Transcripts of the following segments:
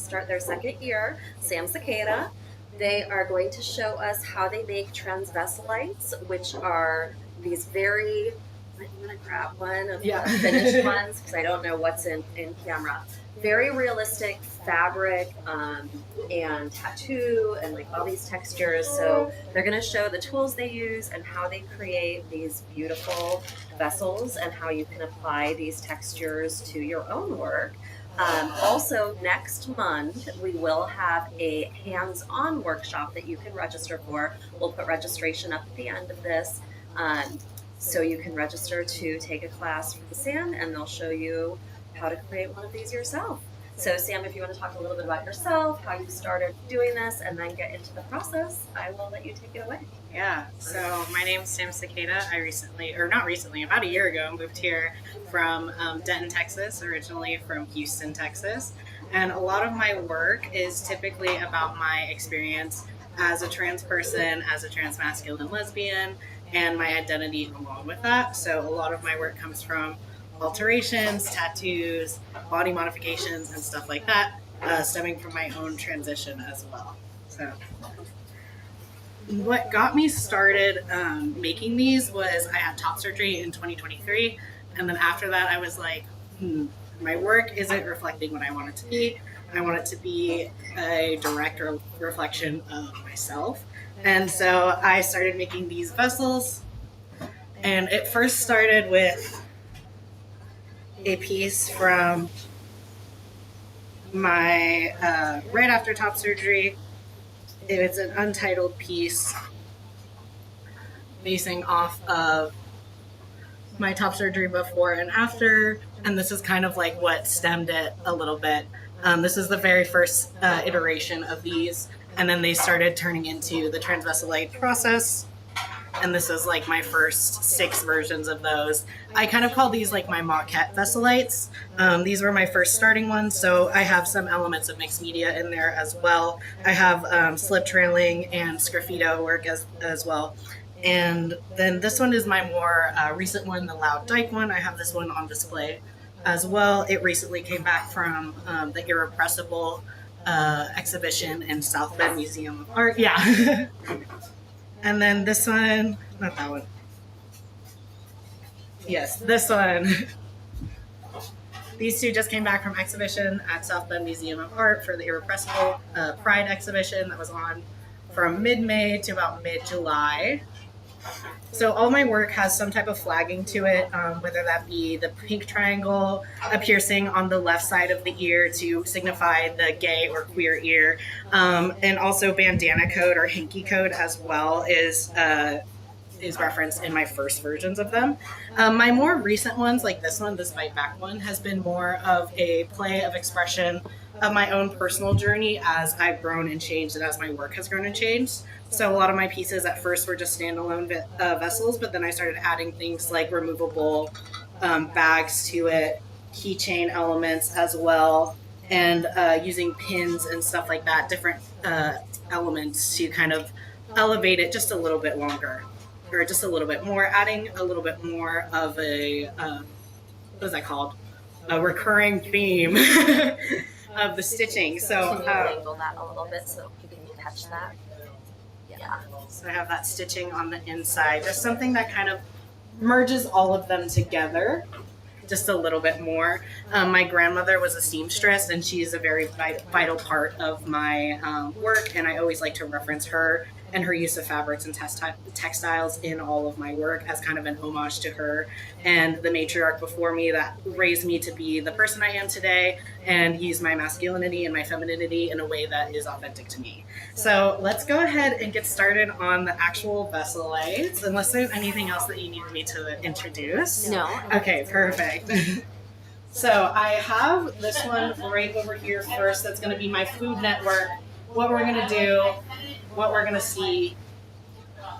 start their second year, Sam Sequeira. They are going to show us how they make Transvesselites, which are these very, I'm going to grab one of the finished ones because I don't know what's in camera. Very realistic fabric and tattoo and like all these textures. So they're going to show the tools they use and how they create these beautiful vessels and how you can apply these textures to your own work. Also, next month, we will have a hands-on workshop that you can register for. We'll put registration up at the end of this. So you can register to take a class from Sam, and they'll show you how to create one of these yourself. So Sam, if you want to talk a little bit about yourself, how you started doing this, and then get into the process, I will let you take it away. Yeah, so my name is Sam Sequeira. I recently, or not recently, about a year ago, moved here from Denton, Texas, originally from Houston, Texas. And a lot of my work is typically about my experience as a trans person, as a trans masculine lesbian, and my identity along with that. So a lot of my work comes from alterations, tattoos, body modifications, and stuff like that, stemming from my own transition as well. So what got me started making these was I had top surgery in 2023, and then after that I was like, my work isn't reflecting what I want it to be. I want it to be a direct reflection of myself. And so I started making these vessels, and it first started with a piece from my right after top surgery. It's an untitled piece basing off of my top surgery before and after, and this is kind of like what stemmed it a little bit. This is the very first iteration of these, and then they started turning into the Transvesselite process, and this is like my first 6 versions of those. I kind of call these like my maquette Vesselites. These were my first starting ones, so I have some elements of mixed media in there as well. I have slip trailing and sgraffito work as well. And then this one is my more recent one, the Loud Dyke one. I have this one on display as well. It recently came back from the Irrepressible exhibition in South Bend Museum of Art. Yeah. And then this one, not that one. Yes, this one. These two just came back from exhibition at South Bend Museum of Art for the Irrepressible Pride exhibition that was on from mid-May to about mid-July. So all my work has some type of flagging to it, whether that be the pink triangle, a piercing on the left side of the ear to signify the gay or queer ear, and also bandana code or hanky code as well is referenced in my first versions of them. My more recent ones, like this one, this bite back one, has been more of a play of expression of my own personal journey as I've grown and changed and as my work has grown and changed. So a lot of my pieces at first were just standalone vessels, but then I started adding things like removable bags to it, keychain elements as well, and using pins and stuff like that, different elements to kind of elevate it just a little bit longer, or just a little bit more, adding a little bit more of a, what is that called? A recurring theme of the stitching. So can you angle that a little bit so you can catch that? Yeah. So I have that stitching on the inside, just something that kind of merges all of them together just a little bit more. My grandmother was a seamstress, and she's a very vital part of my work, and I always like to reference her and her use of fabrics and textiles in all of my work as kind of an homage to her and the matriarch before me that raised me to be the person I am today and use my masculinity and my femininity in a way that is authentic to me. So let's go ahead and get started on the actual Vesselites, unless there's anything else that you need me to introduce. No. Okay, perfect. So I have this one right over here first. That's going to be my Food Network. What we're going to do, what we're going to see.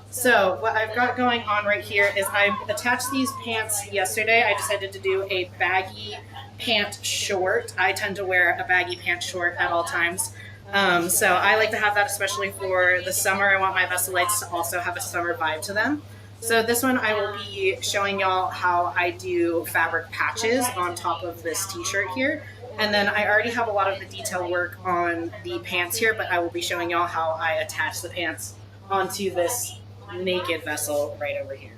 So what I've got going on right here is I attached these pants yesterday. I decided to do a baggy pant short. I tend to wear a baggy pant short at all times. So I like to have that, especially for the summer. I want my Vesselites to also have a summer vibe to them. So this one I will be showing y'all how I do fabric patches on top of this t-shirt here. And then I already have a lot of the detail work on the pants here, but I will be showing y'all how I attach the pants onto this naked vessel right over here.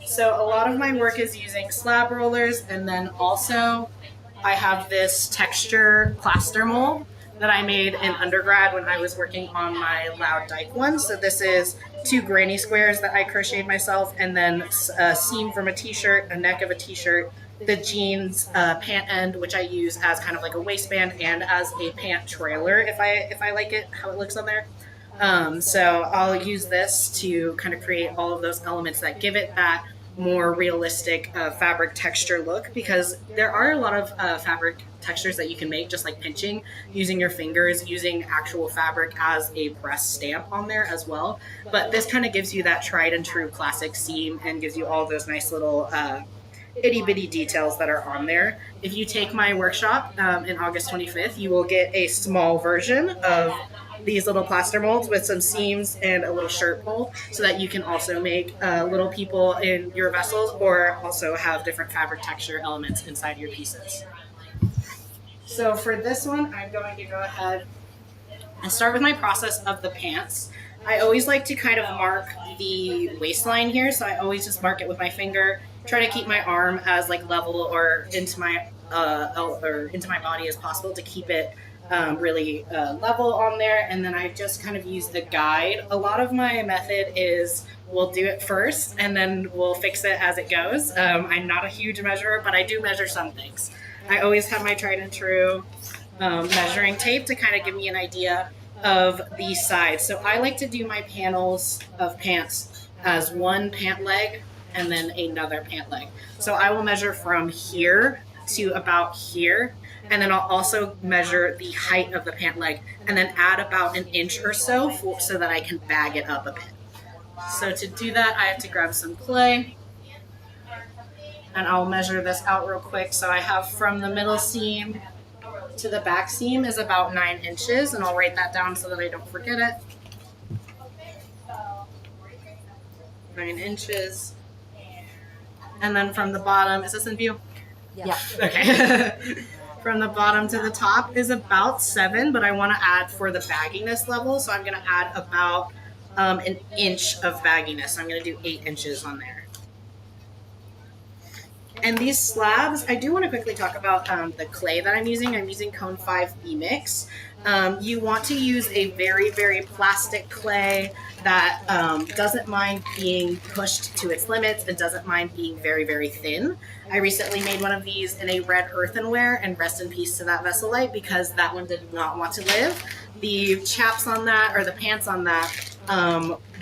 So a lot of my work is using slab rollers, and then also I have this texture plaster mold that I made in undergrad when I was working on my loud dyke one. So this is 2 granny squares that I crocheted myself, and then a seam from a t-shirt, a neck of a t-shirt, the jeans pant end, which I use as kind of like a waistband and as a pant trailer if I like it, how it looks on there. So I'll use this to kind of create all of those elements that give it that more realistic fabric texture look, because there are a lot of fabric textures that you can make just like pinching, using your fingers, using actual fabric as a press stamp on there as well. But this kind of gives you that tried and true classic seam and gives you all those nice little itty bitty details that are on there. If you take my workshop in August 25th, you will get a small version of these little plaster molds with some seams and a little shirt pull, so that you can also make little people in your vessels, or also have different fabric texture elements inside your pieces. So for this one, I'm going to go ahead and start with my process of the pants. I always like to kind of mark the waistline here, so I always just mark it with my finger, try to keep my arm as like level or into my body as possible to keep it really level on there. And then I just kind of use the guide. A lot of my method is we'll do it first and then we'll fix it as it goes. I'm not a huge measurer, but I do measure some things. I always have my tried and true measuring tape to kind of give me an idea of the size. So I like to do my panels of pants as one pant leg and then another pant leg. So I will measure from here to about here, and then I'll also measure the height of the pant leg and then add about 1 inch or so so that I can bag it up a bit. So to do that, I have to grab some clay, and I'll measure this out real quick. So I have from the middle seam to the back seam is about 9 inches, and I'll write that down so that I don't forget it. 9 inches. And then from the bottom, is this in view? Yeah. Okay. From the bottom to the top is about 7, but I want to add for the bagginess level, so I'm going to add about 1 inch of bagginess. So I'm going to do 8 inches on there. And these slabs, I do want to quickly talk about the clay that I'm using. I'm using Cone 5 B-Mix. You want to use a very, very plastic clay that doesn't mind being pushed to its limits and doesn't mind being very, very thin. I recently made one of these in a red earthenware, and rest in peace to that Vesselite, because that one did not want to live. The chaps on that, or the pants on that,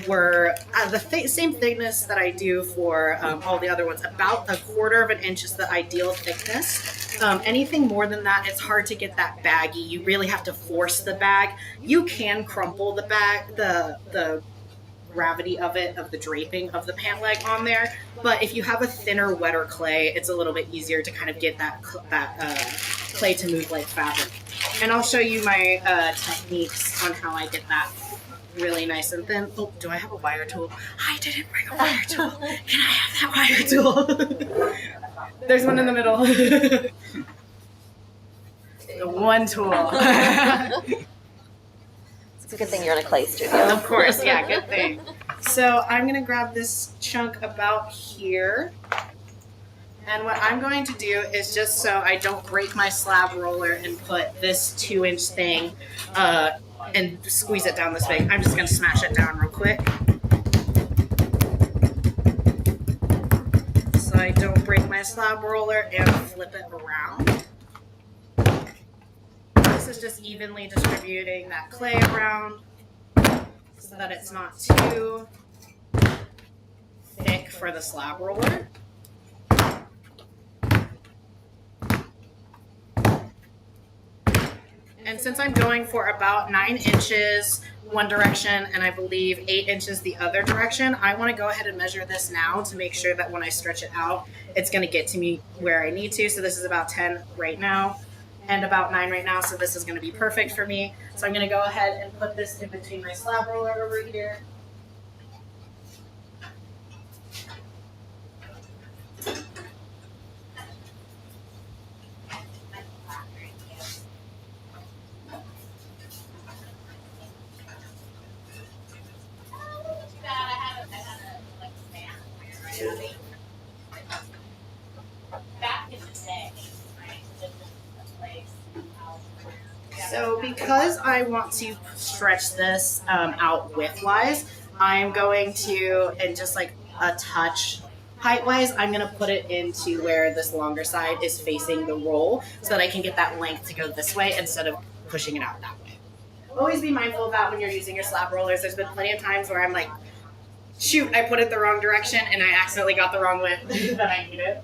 were the same thickness that I do for all the other ones. About 1/4 of an inch is the ideal thickness. Anything more than that, it's hard to get that baggy. You really have to force the bag. You can crumple the bag, the gravity of it, of the draping of the pant leg on there, but if you have a thinner, wetter clay, it's a little bit easier to kind of get that clay to move like fabric. And I'll show you my techniques on how I get that really nice and thin. Oh, do I have a wire tool? I didn't bring a wire tool. Can I have that wire tool? There's one in the middle. The one tool. It's a good thing you're in a clay studio. Of course, yeah, good thing. So I'm going to grab this chunk about here. And what I'm going to do is, just so I don't break my slab roller and put this 2-inch thing and squeeze it down this big, I'm just going to smash it down real quick, so I don't break my slab roller, and flip it around. This is just evenly distributing that clay around so that it's not too thick for the slab roller. And since I'm going for about 9 inches one direction and I believe 8 inches the other direction, I want to go ahead and measure this now to make sure that when I stretch it out, it's going to get to me where I need to. So this is about 10 right now and about 9 right now. So this is going to be perfect for me. So I'm going to go ahead and put this in between my slab roller over here. So because I want to stretch this out widthwise, I'm going to, and just like a touch height-wise, I'm going to put it into where this longer side is facing the roll so that I can get that length to go this way instead of pushing it out that way. Always be mindful of that when you're using your slab rollers. There's been plenty of times where I'm like, shoot, I put it the wrong direction and I accidentally got the wrong width that I needed.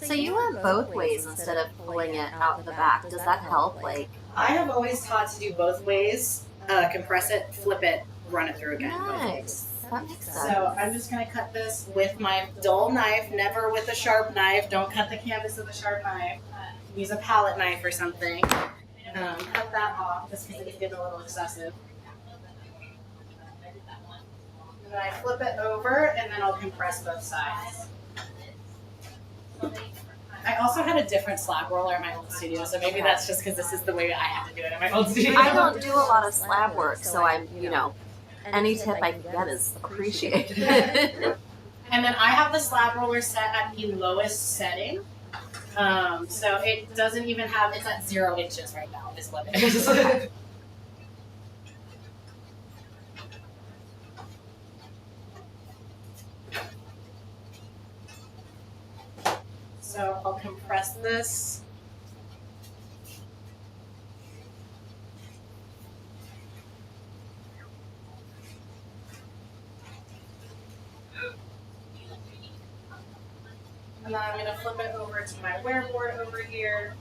So you went both ways instead of pulling it out the back. Does that help? Like, I have always taught to do both ways. Compress it, flip it, run it through again. nice. That makes sense. So I'm just going to cut this with my dull knife, never with a sharp knife. Don't cut the canvas with a sharp knife. Use a palette knife or something. Cut that off just because it's getting a little excessive. And then I flip it over and then I'll compress both sides. I also had a different slab roller at my old studio, so maybe that's just because this is the way I had to do it at my old studio. I don't do a lot of slab work, so I'm, you know, any tip I can get is appreciated. And then I have the slab roller set at the lowest setting. So it doesn't even have, it's at 0 inches right now, is what it is. So I'll compress this. And then I'm going to flip it over to my wear board over here.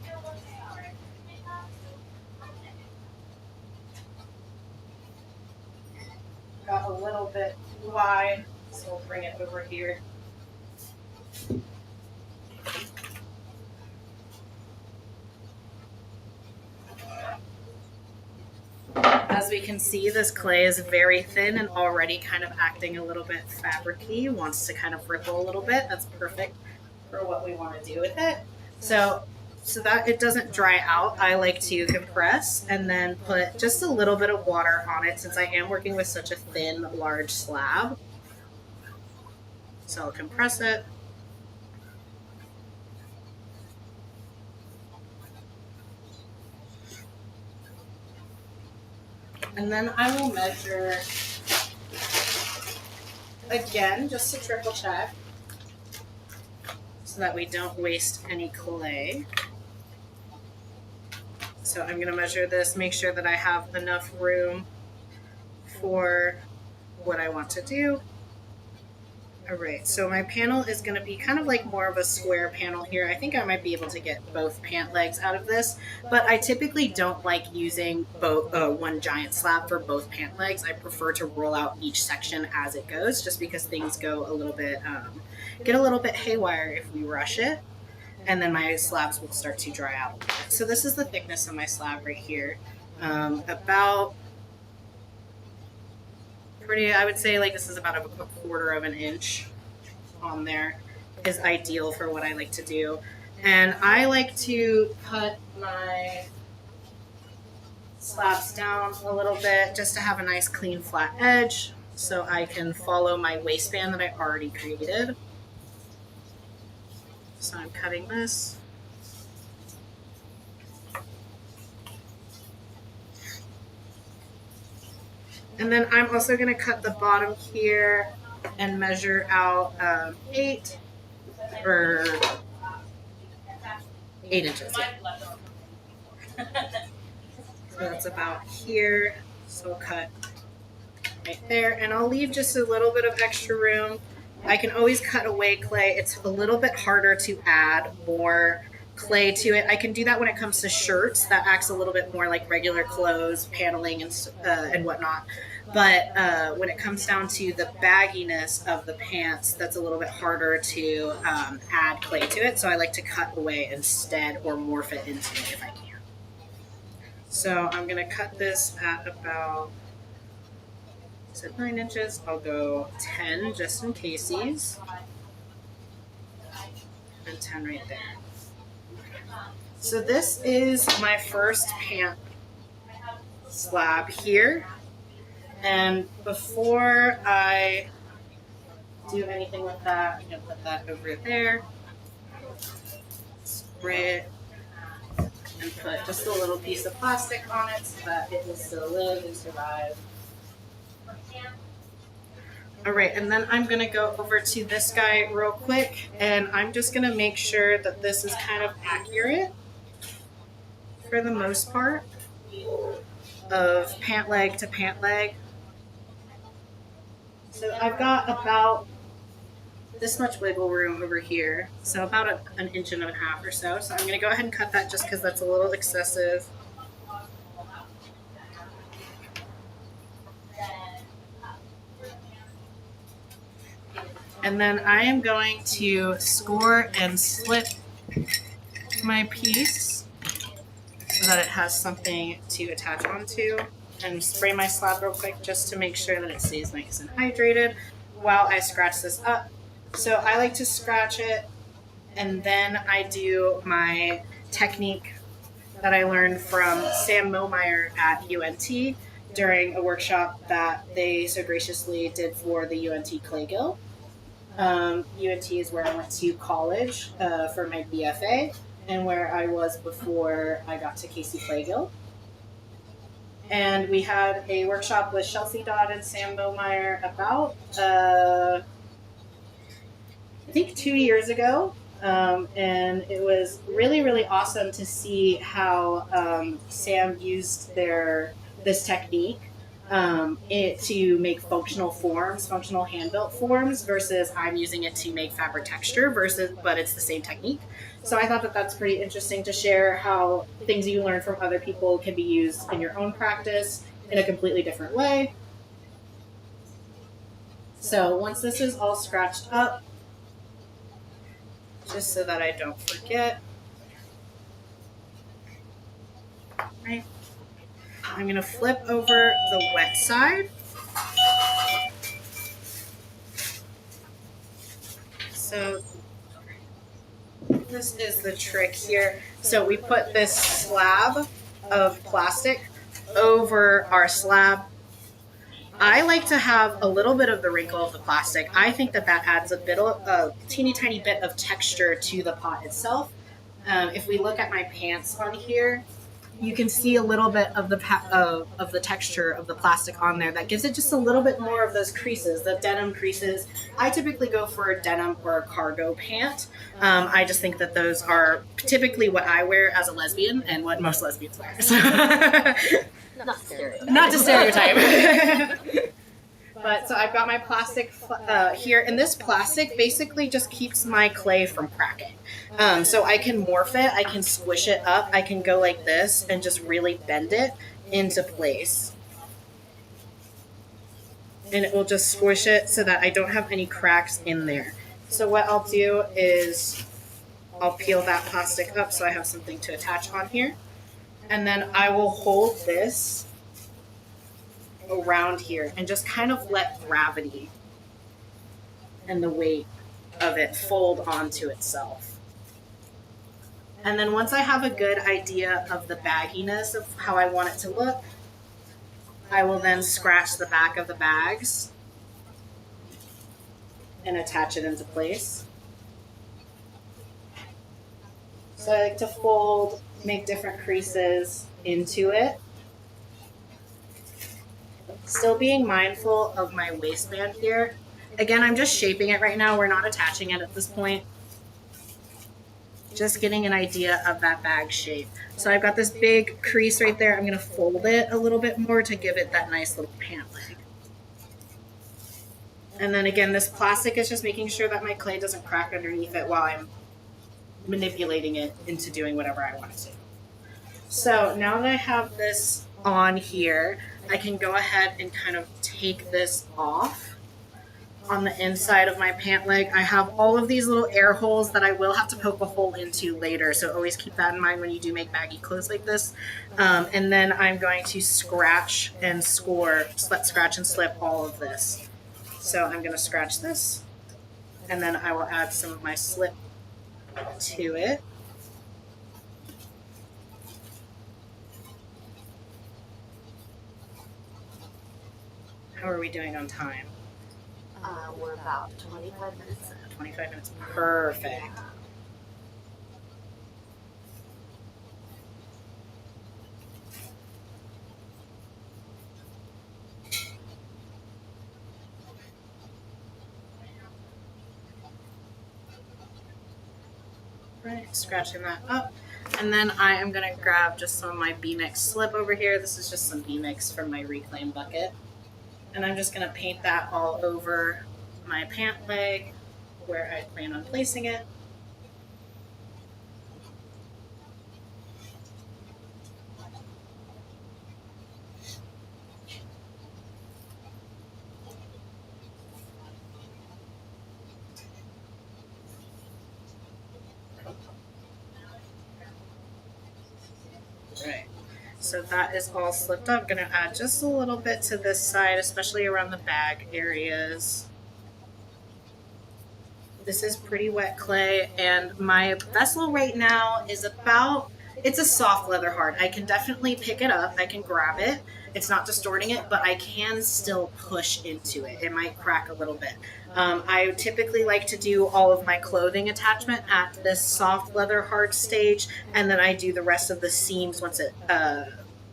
Got a little bit wide, so we'll bring it over here. As we can see, this clay is very thin and already kind of acting a little bit fabric-y, wants to kind of ripple a little bit. That's perfect for what we want to do with it. So that it doesn't dry out, I like to compress and then put just a little bit of water on it since I am working with such a thin, large slab. So I'll compress it. And then I will measure again, just to triple check, so that we don't waste any clay. So I'm going to measure this, make sure that I have enough room for what I want to do. All right, so my panel is going to be kind of like more of a square panel here. I think I might be able to get both pant legs out of this, but I typically don't like using both one giant slab for both pant legs. I prefer to roll out each section as it goes, just because things go a little bit, get a little bit haywire if we rush it, and then my slabs will start to dry out. So this is the thickness of my slab right here. About pretty, I would say like this is about a 1/4 of an inch on there is ideal for what I like to do. And I like to cut my slabs down a little bit just to have a nice clean flat edge so I can follow my waistband that I already created. So I'm cutting this. And then I'm also going to cut the bottom here and measure out 8 inches. Yeah. So that's about here. So we'll cut right there. And I'll leave just a little bit of extra room. I can always cut away clay. It's a little bit harder to add more clay to it. I can do that when it comes to shirts. That acts a little bit more like regular clothes, paneling and whatnot. But when it comes down to the bagginess of the pants, that's a little bit harder to add clay to it. So I like to cut away instead or morph it into it if I can. So I'm going to cut this at about So 9 inches, I'll go 10 just in cases. And 10 right there. So this is my first pant slab here. And before I do anything with that, I'm going to put that over there. Spray it. And put just a little piece of plastic on it so that it will still live and survive. Alright, and then I'm going to go over to this guy real quick, and I'm just going to make sure that this is kind of accurate for the most part of pant leg to pant leg. So I've got about this much wiggle room over here, so about an inch and a half or so. So I'm going to go ahead and cut that just because that's a little excessive. And then I am going to score and slip my piece so that it has something to attach onto, and spray my slab real quick just to make sure that it stays nice and hydrated while I scratch this up. So I like to scratch it, and then I do my technique that I learned from Sam Sequeira at UNT during a workshop that they so graciously did for the UNT Clay Guild. UNT is where I went to college for my BFA, and where I was before I got to Casey Clay Guild. And we had a workshop with Chelsea Dodd and Sam Sequeira about I think 2 years ago, and it was really, really awesome to see how Sam used this technique to make functional forms, functional hand-built forms, versus I'm using it to make fabric texture, but it's the same technique. So I thought that that's pretty interesting to share how things you learn from other people can be used in your own practice in a completely different way. So once this is all scratched up, just so that I don't forget. Right. I'm going to flip over the wet side. So this is the trick here. So we put this slab of plastic over our slab. I like to have a little bit of the wrinkle of the plastic. I think that adds a teeny tiny bit of texture to the pot itself. If we look at my pants on here, you can see a little bit of the texture of the plastic on there. That gives it just a little bit more of those creases, the denim creases. I typically go for a denim or a cargo pant. I just think that those are typically what I wear as a lesbian and what most lesbians wear. So Not to stereotype. But so I've got my plastic here, and this plastic basically just keeps my clay from cracking. So I can morph it, I can squish it up, I can go like this and just really bend it into place. And it will just squish it so that I don't have any cracks in there. So what I'll do is I'll peel that plastic up so I have something to attach on here. And then I will hold this around here and just kind of let gravity and the weight of it fold onto itself. And then once I have a good idea of the bagginess of how I want it to look, I will then scratch the back of the bags and attach it into place. So I like to fold, make different creases into it. Still being mindful of my waistband here. Again, I'm just shaping it right now. We're not attaching it at this point. Just getting an idea of that bag shape. So I've got this big crease right there. I'm going to fold it a little bit more to give it that nice little pant leg. And then again, this plastic is just making sure that my clay doesn't crack underneath it while I'm manipulating it into doing whatever I want it to. So now that I have this on here, I can go ahead and kind of take this off on the inside of my pant leg, I have all of these little air holes that I will have to poke a hole into later. So always keep that in mind when you do make baggy clothes like this. And then I'm going to scratch and scratch and slip all of this. So I'm going to scratch this, and then I will add some of my slip to it. How are we doing on time? We're about 25 minutes in. 25 minutes. Perfect. Right, scratching that up. And then I am going to grab just some of my B-Mix slip over here. This is just some B-Mix from my Reclaim bucket. And I'm just going to paint that all over my pant leg where I plan on placing it. Right. So that is all slipped up. I'm going to add just a little bit to this side, especially around the bag areas. This is pretty wet clay, and my vessel right now is it's a soft leather hard. I can definitely pick it up. I can grab it. It's not distorting it, but I can still push into it. It might crack a little bit. I typically like to do all of my clothing attachment at this soft leather hard stage, and then I do the rest of the seams once it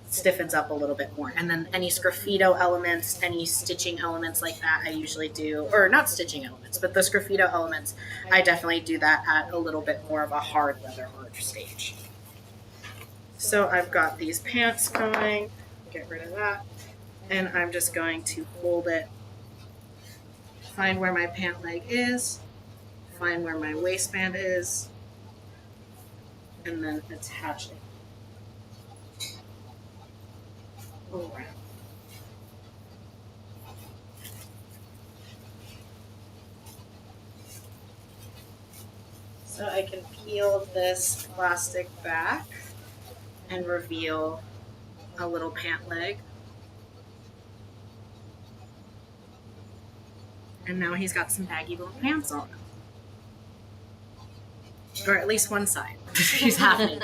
stiffens up a little bit more. And then any sgraffito elements, any stitching elements like that, I usually do, or not stitching elements, but the sgraffito elements, I definitely do that at a little bit more of a hard leather hard stage. So I've got these pants going, get rid of that, and I'm just going to hold it, find where my pant leg is, find where my waistband is, and then attach it around. So I can peel this plastic back and reveal a little pant leg. And now he's got some baggy little pants on. Or at least one side. He's happy.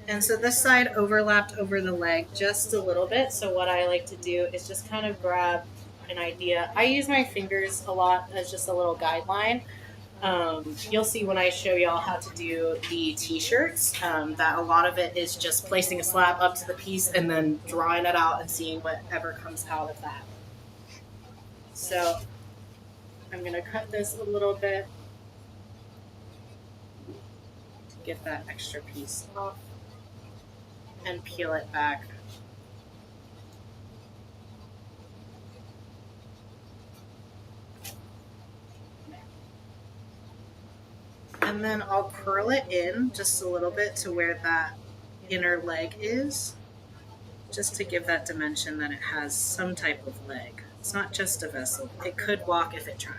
And so this side overlapped over the leg just a little bit. So what I like to do is just kind of grab an idea. I use my fingers a lot as just a little guideline. You'll see when I show y'all how to do the t-shirts, that a lot of it is just placing a slab up to the piece and then drawing it out and seeing whatever comes out of that. So I'm going to cut this a little bit to get that extra piece off and peel it back. And then I'll curl it in just a little bit to where that inner leg is, just to give that dimension that it has some type of leg. It's not just a vessel. It could walk if it tried.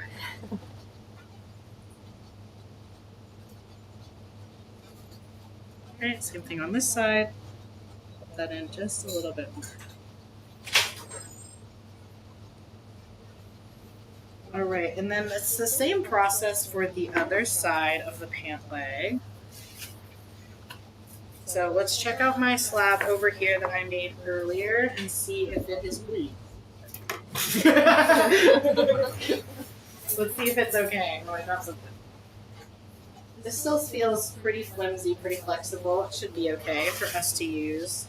Alright, same thing on this side. Put that in just a little bit more. All right, and then it's the same process for the other side of the pant leg. So let's check out my slab over here that I made earlier and see if it is bleed. Let's see if it's okay. Oh, I got something. This still feels pretty flimsy, pretty flexible. It should be okay for us to use.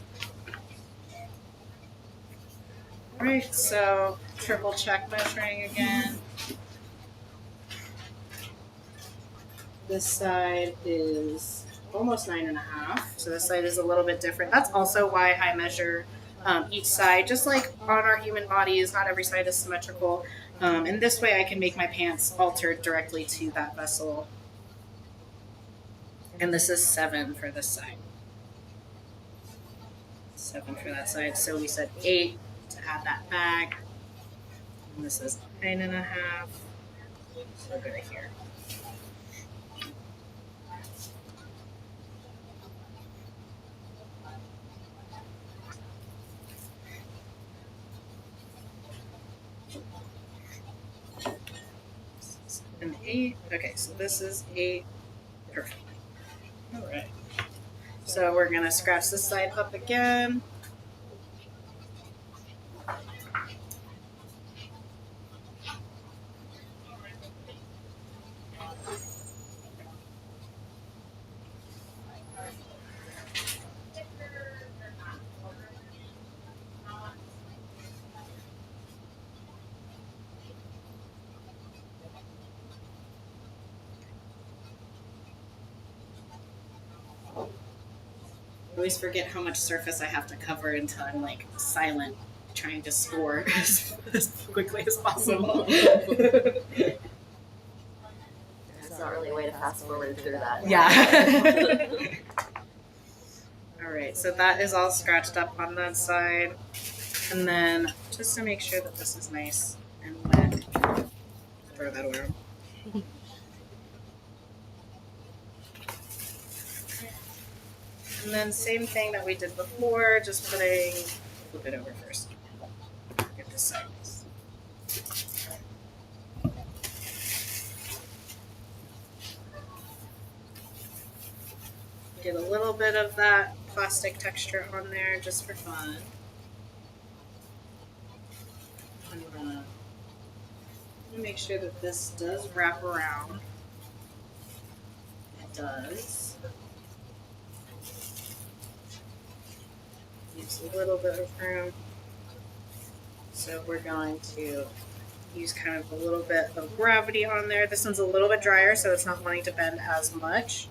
All right, so triple check measuring again. This side is almost 9.5, so this side is a little bit different. That's also why I measure each side, just like on our human bodies, not every side is symmetrical. And this way I can make my pants altered directly to that vessel. And this is 7 for this side. 7 for that side. So we said 8 to add that bag. And this is 9.5. So go to here. An 8. Okay, so this is 8. Perfect. All right. So we're gonna scratch this side up again. I always forget how much surface I have to cover until I'm like silent, trying to score as quickly as possible. There's not really a way to fast forward through that. Yeah. All right, so that is all scratched up on that side. And then just to make sure that this is nice and wet, throw that around. And then same thing that we did before, just flip it over first. Get this side. Get a little bit of that plastic texture on there just for fun. I'm gonna make sure that this does wrap around. It does. Leaves a little bit of room. So we're going to use kind of a little bit of gravity on there. This one's a little bit drier, so it's not wanting to bend as much.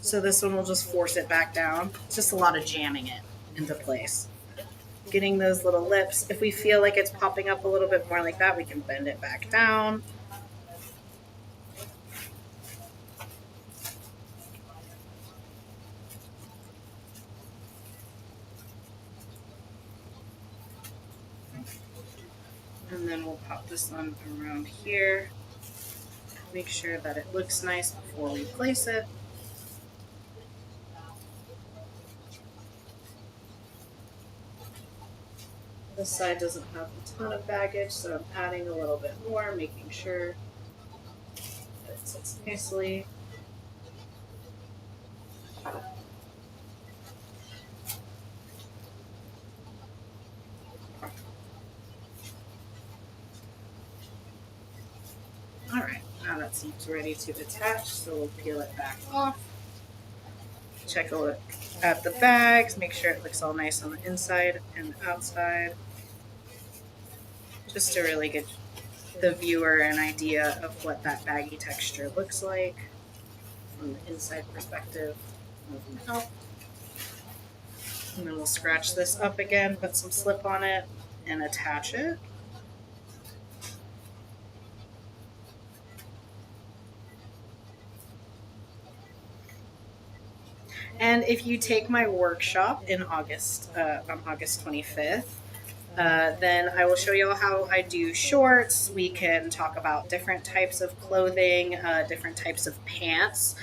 So this one will just force it back down. It's just a lot of jamming it into place. Getting those little lips. If we feel like it's popping up a little bit more like that, we can bend it back down. And then we'll pop this one around here. Make sure that it looks nice before we place it. This side doesn't have a ton of baggage, so I'm adding a little bit more, making sure that it sits nicely. All right, now that seems ready to attach, so we'll peel it back off. Check a look at the bags, make sure it looks all nice on the inside and outside. Just to really get the viewer an idea of what that baggy texture looks like from the inside perspective. Moving out. And then we'll scratch this up again, put some slip on it, and attach it. And if you take my workshop in August, on August 25th, then I will show you all how I do shorts. We can talk about different types of clothing, different types of pants.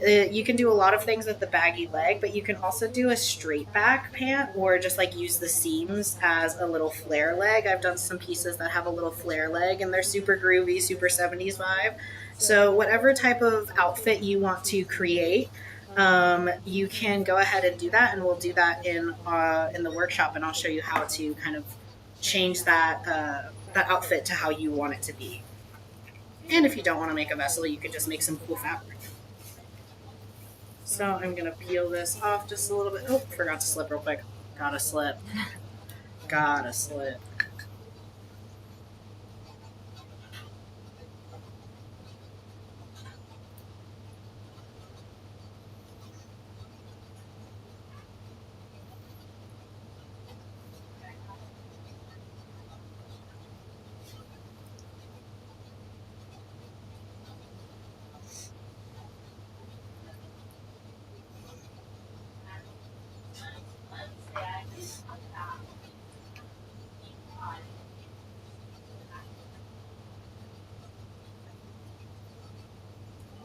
You can do a lot of things with the baggy leg, but you can also do a straight back pant or just like use the seams as a little flare leg. I've done some pieces that have a little flare leg and they're super groovy, super 70s vibe. So whatever type of outfit you want to create, you can go ahead and do that, and we'll do that in the workshop, and I'll show you how to kind of change that that outfit to how you want it to be. And if you don't want to make a vessel, you can just make some cool fabric. So I'm gonna peel this off just a little bit. Oh, forgot to slip real quick. Gotta slip. Gotta slip.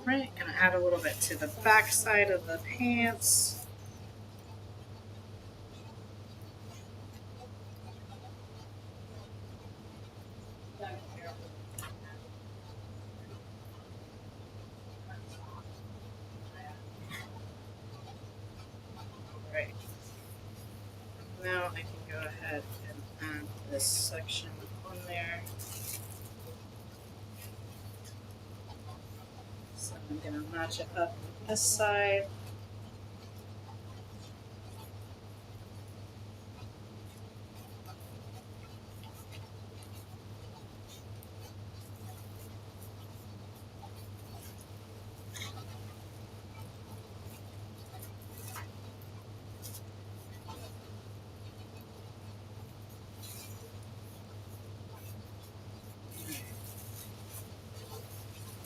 Right, gonna add a little bit to the back side of the pants. Right. Now I can go ahead and add this section on there. So I'm gonna match it up with this side.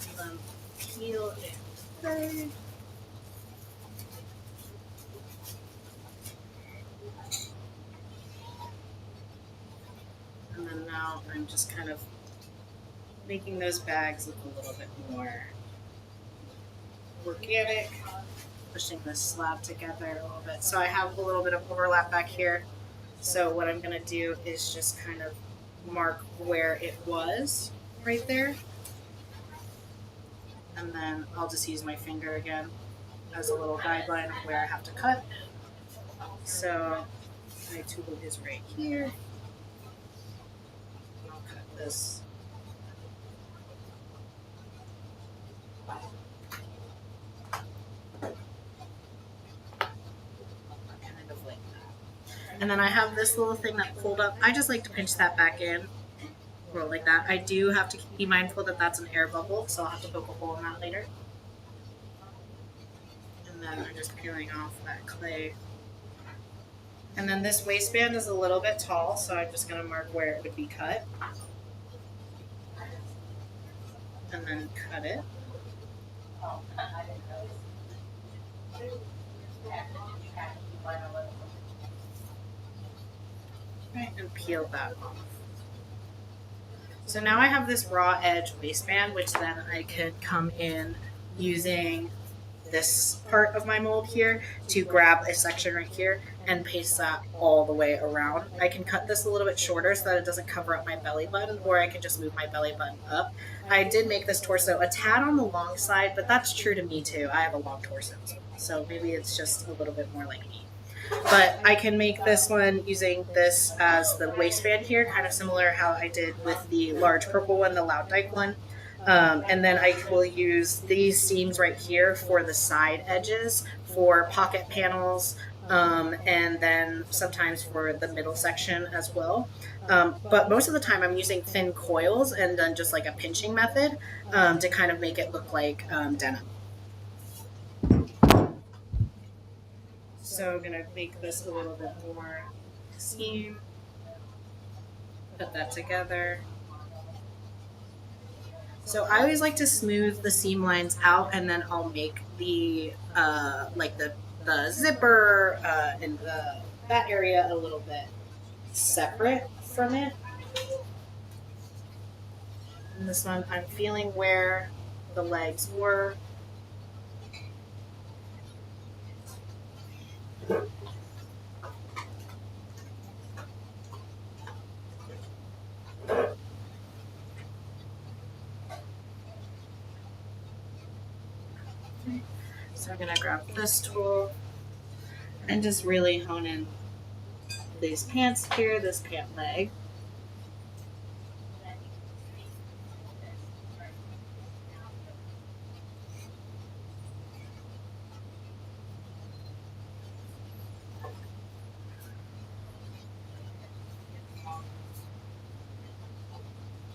And then peel it third. And then now I'm just kind of making those bags look a little bit more organic, pushing this slab together a little bit. So I have a little bit of overlap back here. So what I'm gonna do is just kind of mark where it was right there. And then I'll just use my finger again as a little guideline of where I have to cut. So my tool is right here. I'll cut this. Kind of like that. And then I have this little thing that pulled up. I just like to pinch that back in. Roll like that. I do have to be mindful that that's an air bubble, so I'll have to poke a hole in that later. And then I'm just peeling off that clay. And then this waistband is a little bit tall, so I'm just going to mark where it would be cut. And then cut it. Right, and peel that off. So now I have this raw edge waistband, which then I could come in using this part of my mold here to grab a section right here and paste that all the way around. I can cut this a little bit shorter so that it doesn't cover up my belly button, or I can just move my belly button up. I did make this torso a tad on the long side, but that's true to me too. I have a long torso, so maybe it's just a little bit more like me. But I can make this one using this as the waistband here, kind of similar how I did with the large purple one, the Loud Dyke one. And then I will use these seams right here for the side edges, for pocket panels, and then sometimes for the middle section as well. But most of the time I'm using thin coils and then just like a pinching method to kind of make it look like denim. So I'm going to make this a little bit more seam, put that together. So I always like to smooth the seam lines out, and then I'll make the like the zipper and that area a little bit separate from it. And this one, I'm feeling where the legs were. So I'm going to grab this tool and just really hone in these pants here, this pant leg.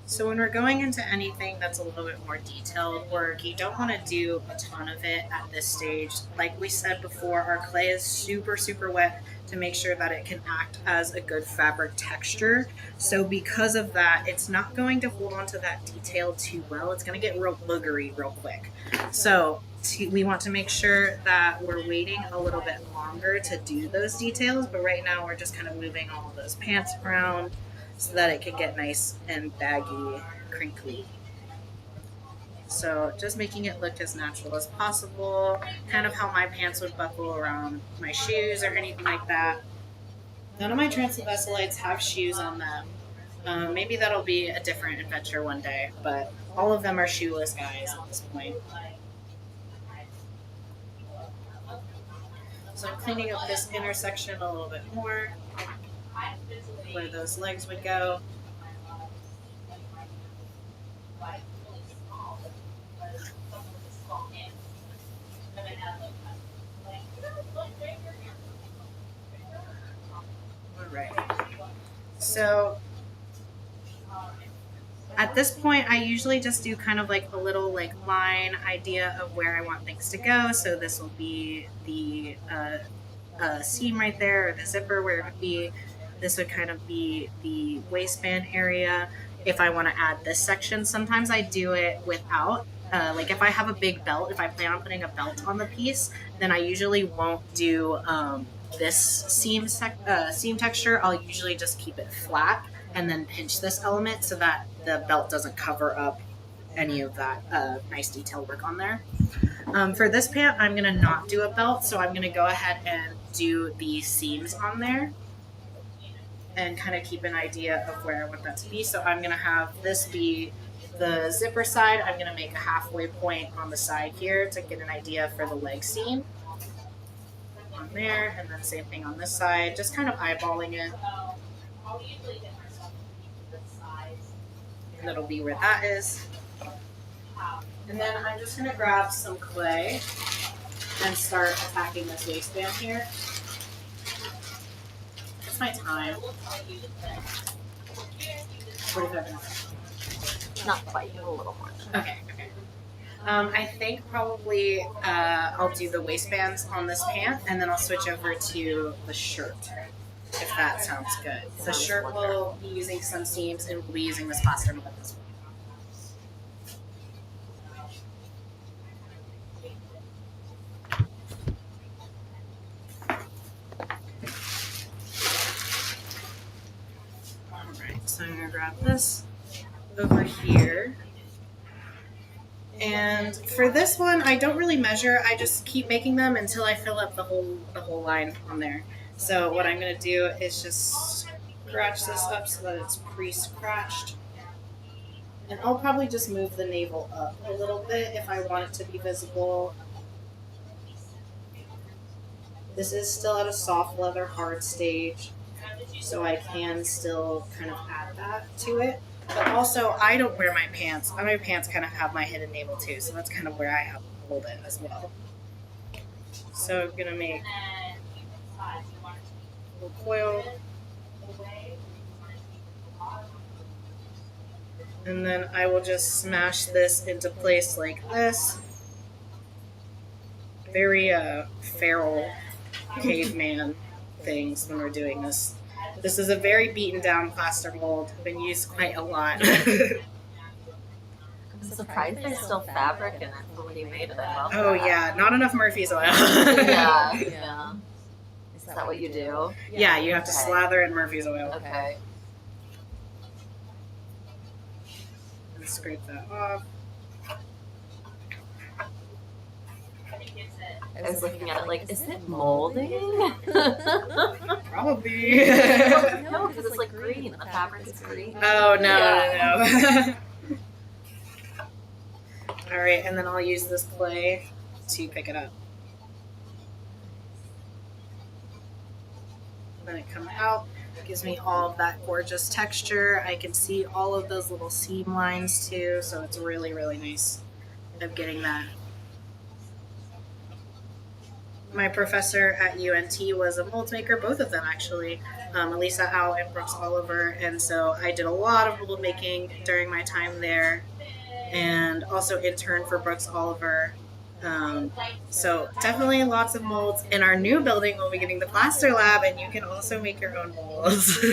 So when we're going into anything that's a little bit more detailed work, you don't want to do a ton of it at this stage. Like we said before, our clay is super, super wet to make sure that it can act as a good fabric texture. So because of that, it's not going to hold on to that detail too well. It's going to get real boogery real quick. So we want to make sure that we're waiting a little bit longer to do those details. But right now we're just kind of moving all of those pants around so that it can get nice and baggy, crinkly. So just making it look as natural as possible, kind of how my pants would buckle around my shoes or anything like that. None of my Transvesselites have shoes on them. Maybe that'll be a different adventure one day, but all of them are shoeless guys at this point. So I'm cleaning up this intersection a little bit more, where those legs would go. Alright. So at this point, I usually just do kind of like a little like line idea of where I want things to go. So this will be the seam right there, or the zipper where it would be. This would kind of be the waistband area. If I want to add this section, sometimes I do it without. Like if I have a big belt, if I plan on putting a belt on the piece, then I usually won't do this seam texture. I'll usually just keep it flat and then pinch this element so that the belt doesn't cover up any of that nice detail work on there. For this pant, I'm going to not do a belt, so I'm going to go ahead and do the seams on there and kind of keep an idea of where I want that to be. So I'm going to have this be the zipper side. I'm going to make a halfway point on the side here to get an idea for the leg seam on there, and then same thing on this side, just kind of eyeballing it. And that'll be where that is. And then I'm just going to grab some clay and start attacking this waistband here. It's my time. 45 minutes. Not quite, a little more. Okay. I think probably I'll do the waistbands on this pant, and then I'll switch over to the shirt, if that sounds good. The shirt will be using some seams, and we'll be using this plaster mold as well. Alright, so I'm going to grab this over here. And for this one, I don't really measure. I just keep making them until I fill up the whole line on there. So what I'm going to do is just scratch this up so that it's pre-scratched. And I'll probably just move the navel up a little bit if I want it to be visible. This is still at a soft leather hard stage, so I can still kind of add that to it. But also, I don't wear my pants. My pants kind of have my hidden navel too, so that's kind of where I have to hold it as well. So I'm going to make a little coil. And then I will just smash this into place like this. Very feral caveman things when we're doing this. This is a very beaten down plaster mold. Been used quite a lot. I'm surprised there's still fabric in it when you made it. I love Oh that. yeah, not enough Murphy's oil. Yeah. Is that what you do? Yeah, you have to Okay. slather in Murphy's oil. Okay. And scrape that off. I was looking at it like, is it molding? Probably. No, because it's like green. The fabric is green. Oh, no, Yeah. no. All right, and then I'll use this clay to pick it up. Then it comes out. It gives me all of that gorgeous texture. I can see all of those little seam lines too, so it's really, really nice of getting that. My professor at UNT was a mold maker, both of them actually, Elisa Au and Brooks Oliver, and so I did a lot of mold making during my time there, and also interned for Brooks Oliver. So definitely lots of molds. In our new building, we'll be getting the plaster lab, and you can also make your own molds.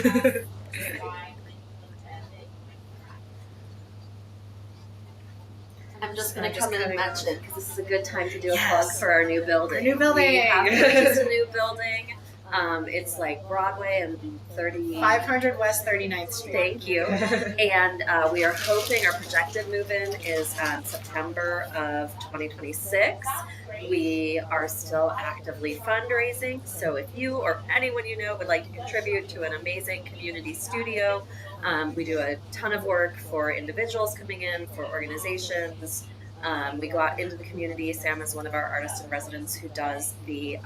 I'm just going to come in and mention it because this is a good time to do a Yes. plug for our new building. Our new building. We have purchased a new building. It's like Broadway and 500 West 39th Street. Thank you. And we are hoping our projected move-in is September of 2026. We are still actively fundraising, so if you or anyone you know would like to contribute to an amazing community studio, we do a ton of work for individuals coming in, for organizations. We go out into the community. Sam is one of our artists in residence who does the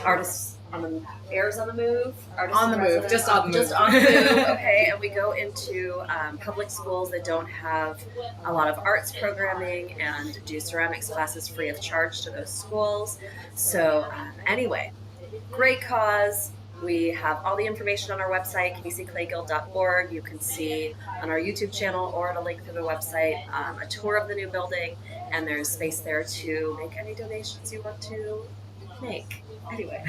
artists on the airs on the move, artists on the move, just on the move. Okay, and we go into public schools that don't have a lot of arts programming and do ceramics classes free of charge to those schools. So anyway, great cause. We have all the information on our website, kcclayguild.org. You can see on our YouTube channel or at a link to the website a tour of the new building, and there's space there to make any donations you want to make. Anyway.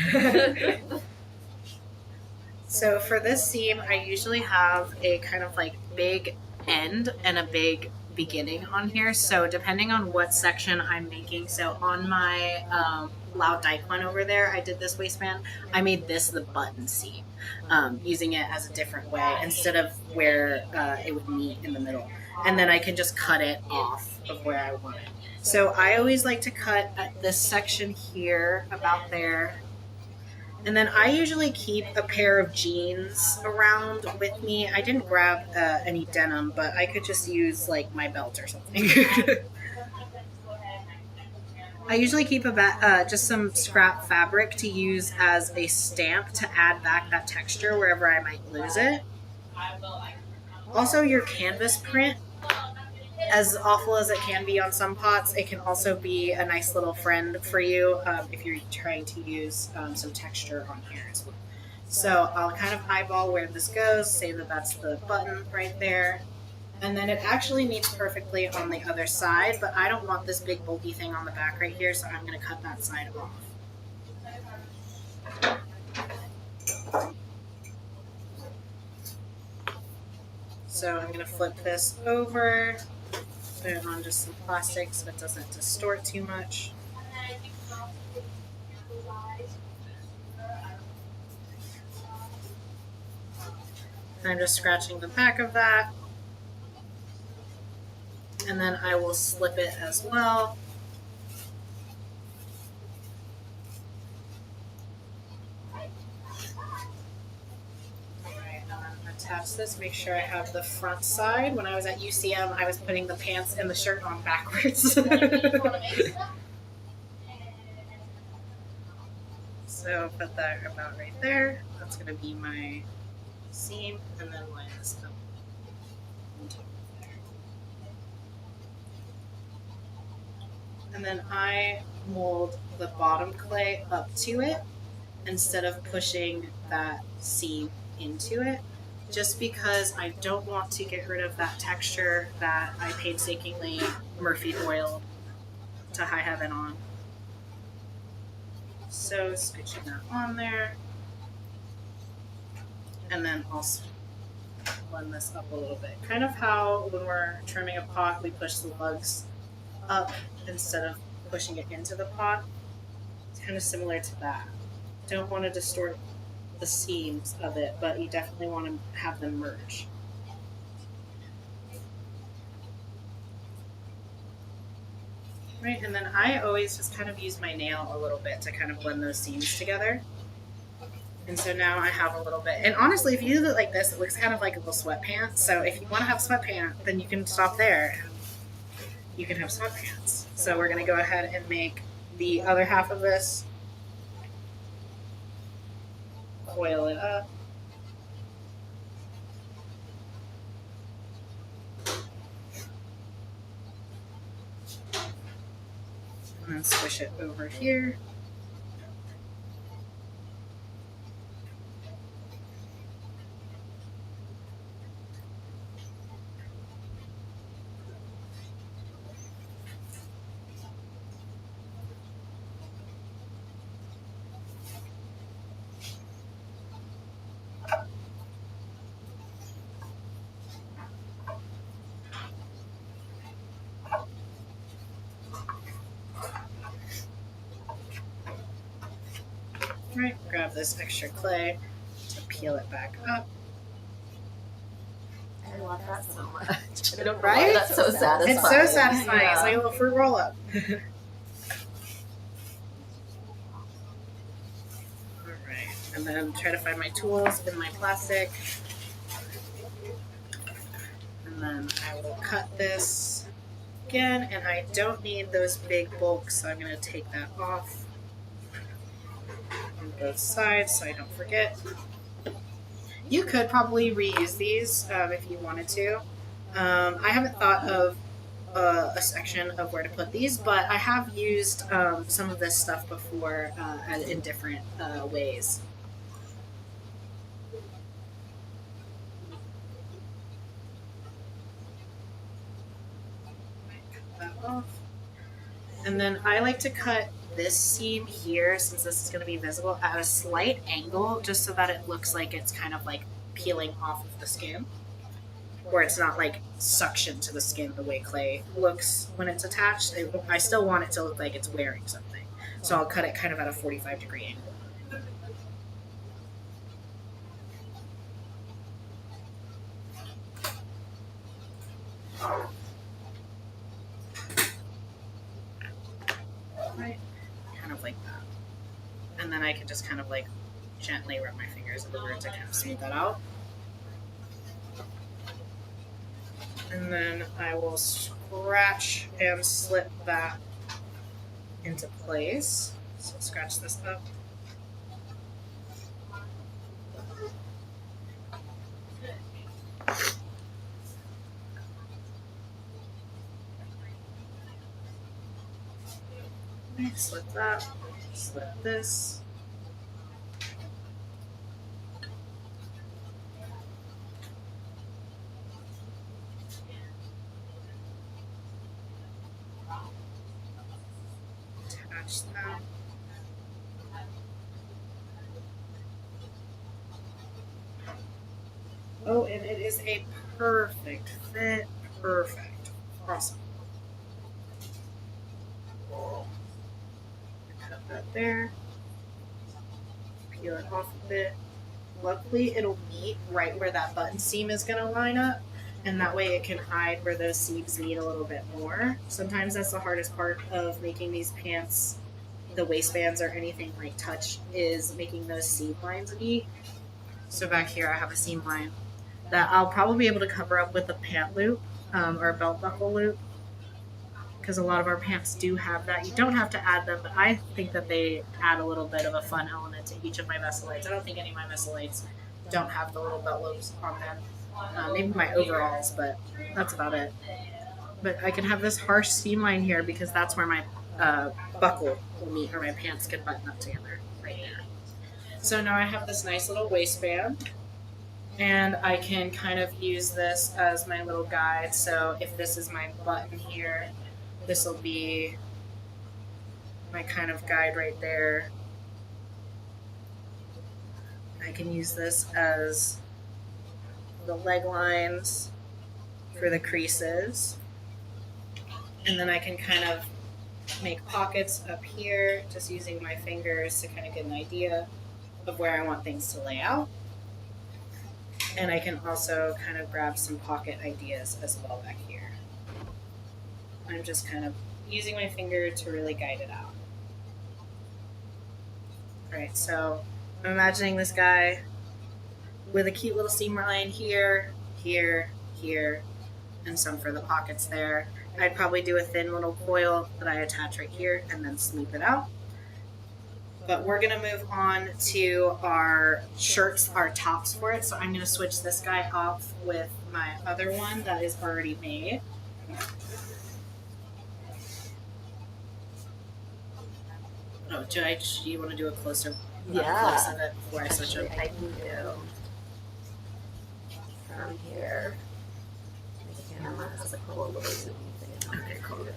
So for this seam, I usually have a kind of like big end and a big beginning on here. So depending on what section I'm making, so on my loud dyke one over there, I did this waistband. I made this the button seam, using it as a different way instead of where it would meet in the middle. And then I can just cut it off of where I want it. So I always like to cut at this section here, about there. And then I usually keep a pair of jeans around with me. I didn't grab any denim, but I could just use like my belt or something. I usually keep just some scrap fabric to use as a stamp to add back that texture wherever I might lose it. Also, your canvas print, as awful as it can be on some pots, it can also be a nice little friend for you if you're trying to use some texture on here as well. So I'll kind of eyeball where this goes, say that that's the button right there. And then it actually meets perfectly on the other side, but I don't want this big bulky thing on the back right here, so I'm going to cut that side off. So I'm going to flip this over, put it on just some plastic so it doesn't distort too much. I'm just scratching the back of that. And then I will slip it as well. Attach this, make sure I have the front side. When I was at UCM, I was putting the pants and the shirt on backwards. So put that about right there. That's going to be my seam, and then line this up on top of there. And then I mold the bottom clay up to it instead of pushing that seam into it, just because I don't want to get rid of that texture that I painstakingly Murphy oiled to high heaven on. So scooching that on there, and then I'll blend this up a little bit. Kind of how when we're trimming a pot, we push the lugs up instead of pushing it into the pot. It's kind of similar to that. Don't want to distort the seams of it, but you definitely want to have them merge. Right, and then I always just kind of use my nail a little bit to kind of blend those seams together. And so now I have a little bit. And honestly, if you do it like this, it looks kind of like a little sweatpants. So if you want to have sweatpants, then you can stop there and you can have sweatpants. So we're going to go ahead and make the other half of this. Coil it up. And then squish it over here. Right, grab this extra clay to peel it back up. I love that so much. I don't know Right? why that's so satisfying. It's so satisfying. Yeah. It's like a little fruit roll up. Alright, and then try to find my tools in my plastic. And then I will cut this again, and I don't need those big bulks, so I'm going to take that off on both sides so I don't forget. You could probably reuse these if you wanted to. I haven't thought of a section of where to put these, but I have used some of this stuff before in different ways. Cut that off. And then I like to cut this seam here, since this is going to be visible, at a slight angle, just so that it looks like it's kind of like peeling off of the skin, where it's not like suction to the skin the way clay looks when it's attached. I still want it to look like it's wearing something, so I'll cut it kind of at a 45-degree angle. Right, kind of like that. And then I can just kind of like gently rub my fingers over it to kind of smooth that out. And then I will scratch and slip that into place. So scratch this up. Slip that, slip this. Attach that. Oh, and it is a perfect fit. Perfect. Awesome. Cut that there. Peel it off a bit. Luckily, it'll meet right where that button seam is going to line up, and that way it can hide where those seams meet a little bit more. Sometimes that's the hardest part of making these pants, the waistbands or anything like touch, is making those seam lines meet. So back here I have a seam line that I'll probably be able to cover up with a pant loop or a belt buckle loop, because a lot of our pants do have that. You don't have to add them, but I think that they add a little bit of a fun element to each of my Veselites. I don't think any of my Veselites don't have the little belt loops on them. Maybe my overalls, but that's about it. But I can have this harsh seam line here because that's where my buckle will meet, or my pants can button up together right there. So now I have this nice little waistband, and I can kind of use this as my little guide. So if this is my button here, this will be my kind of guide right there. I can use this as the leg lines for the creases. And then I can kind of make pockets up here, just using my fingers to kind of get an idea of where I want things to lay out. And I can also kind of grab some pocket ideas as well back here. I'm just kind of using my finger to really guide it out. Alright, so I'm imagining this guy with a cute little seam line here, here, here, and some for the pockets there. I'd probably do a thin little coil that I attach right here and then smooth it out. But we're going to move on to our shirts, our tops for it. So I'm going to switch this guy off with my other one that is already made. Oh, do you want to do a closer close of it before I switch them? I can do from here. The camera has a cool little zoom thing on the corner.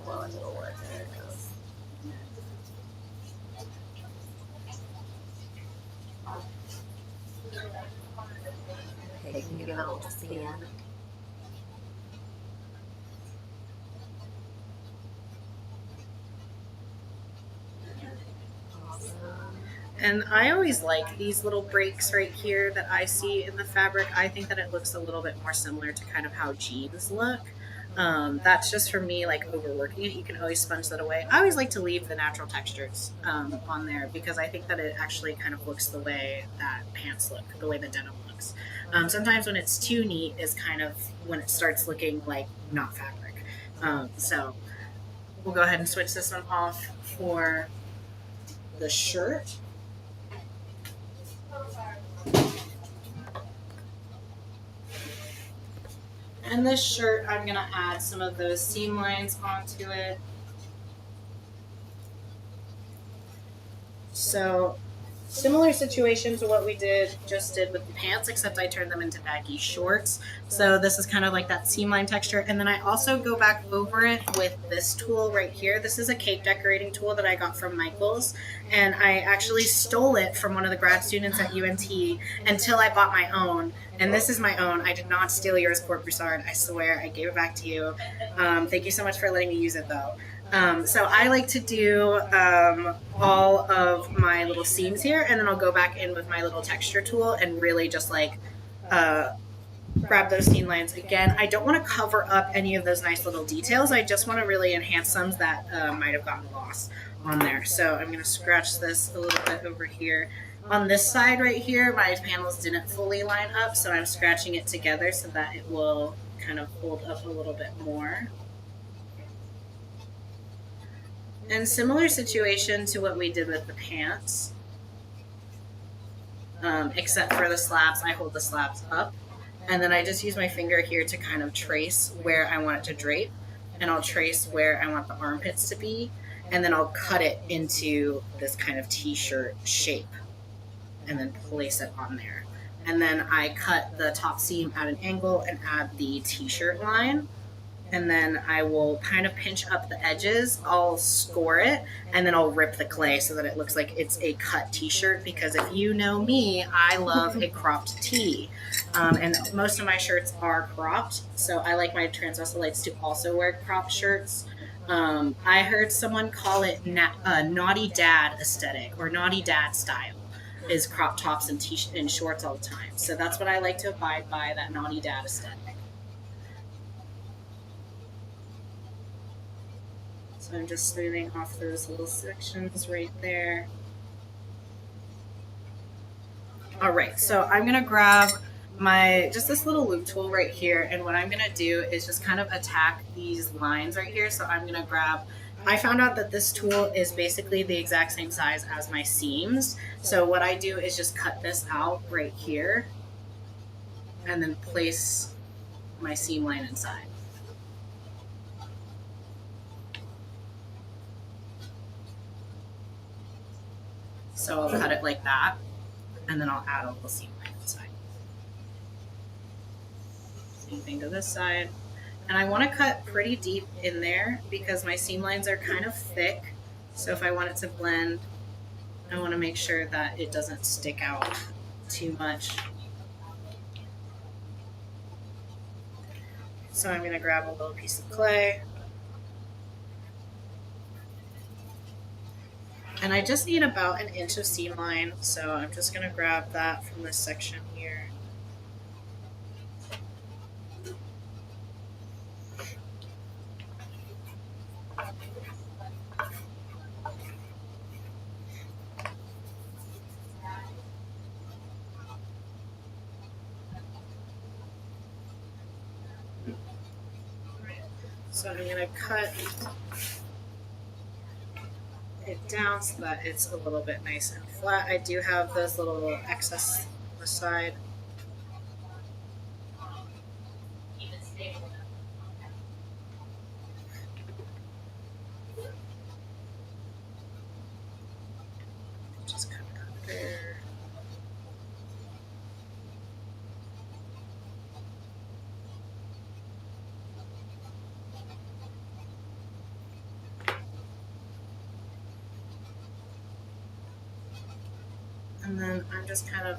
Well, a little work. There it goes. Okay, can you give it a little scan? And I always like these little breaks right here that I see in the fabric. I think that it looks a little bit more similar to kind of how jeans look. That's just for me, like overworking it. You can always sponge that away. I always like to leave the natural textures on there because I think that it actually kind of looks the way that pants look, the way the denim looks. Sometimes when it's too neat is kind of when it starts looking like not fabric. So we'll go ahead and switch this one off for the shirt. And this shirt, I'm going to add some of those seam lines onto it. So similar situation to what we just did with the pants, except I turned them into baggy shorts. So this is kind of like that seam line texture. And then I also go back over it with this tool right here. This is a cake decorating tool that I got from Michael's. And I actually stole it from one of the grad students at UNT until I bought my own. And this is my own. I did not steal yours, Court Broussard. I swear, I gave it back to you. Thank you so much for letting me use it, though. So I like to do all of my little seams here, and then I'll go back in with my little texture tool and really just like grab those seam lines again. I don't want to cover up any of those nice little details. I just want to really enhance some that might have gotten lost on there. So I'm going to scratch this a little bit over here. On this side right here, my panels didn't fully line up, so I'm scratching it together so that it will kind of hold up a little bit more. And similar situation to what we did with the pants, except for the slabs, I hold the slabs up, and then I just use my finger here to kind of trace where I want it to drape, and I'll trace where I want the armpits to be, and then I'll cut it into this kind of t-shirt shape, and then place it on there. And then I cut the top seam at an angle and add the t-shirt line. And then I will kind of pinch up the edges. I'll score it, and then I'll rip the clay so that it looks like it's a cut t-shirt, because if you know me, I love a cropped tee. And most of my shirts are cropped, so I like my Transvesselites to also wear cropped shirts. I heard someone call it naughty dad aesthetic, or naughty dad style, is crop tops and shorts all the time. So that's what I like to abide by, that naughty dad aesthetic. So I'm just smoothing off those little sections right there. All right, so I'm gonna grab just this little loop tool right here, and what I'm gonna do is just kind of attack these lines right here. So I'm gonna I found out that this tool is basically the exact same size as my seams. So what I do is just cut this out right here, and then place my seam line inside. So I'll cut it like that, and then I'll add a little seam line inside. Same thing to this side. And I want to cut pretty deep in there because my seam lines are kind of thick. So if I want it to blend, I want to make sure that it doesn't stick out too much. So I'm going to grab a little piece of clay. And I just need about 1 inch of seam line, so I'm just going to grab that from this section here. So I'm going to cut it down so that it's a little bit nice and flat. I do have those little excess on the side. Just cut that there. And then I'm just kind of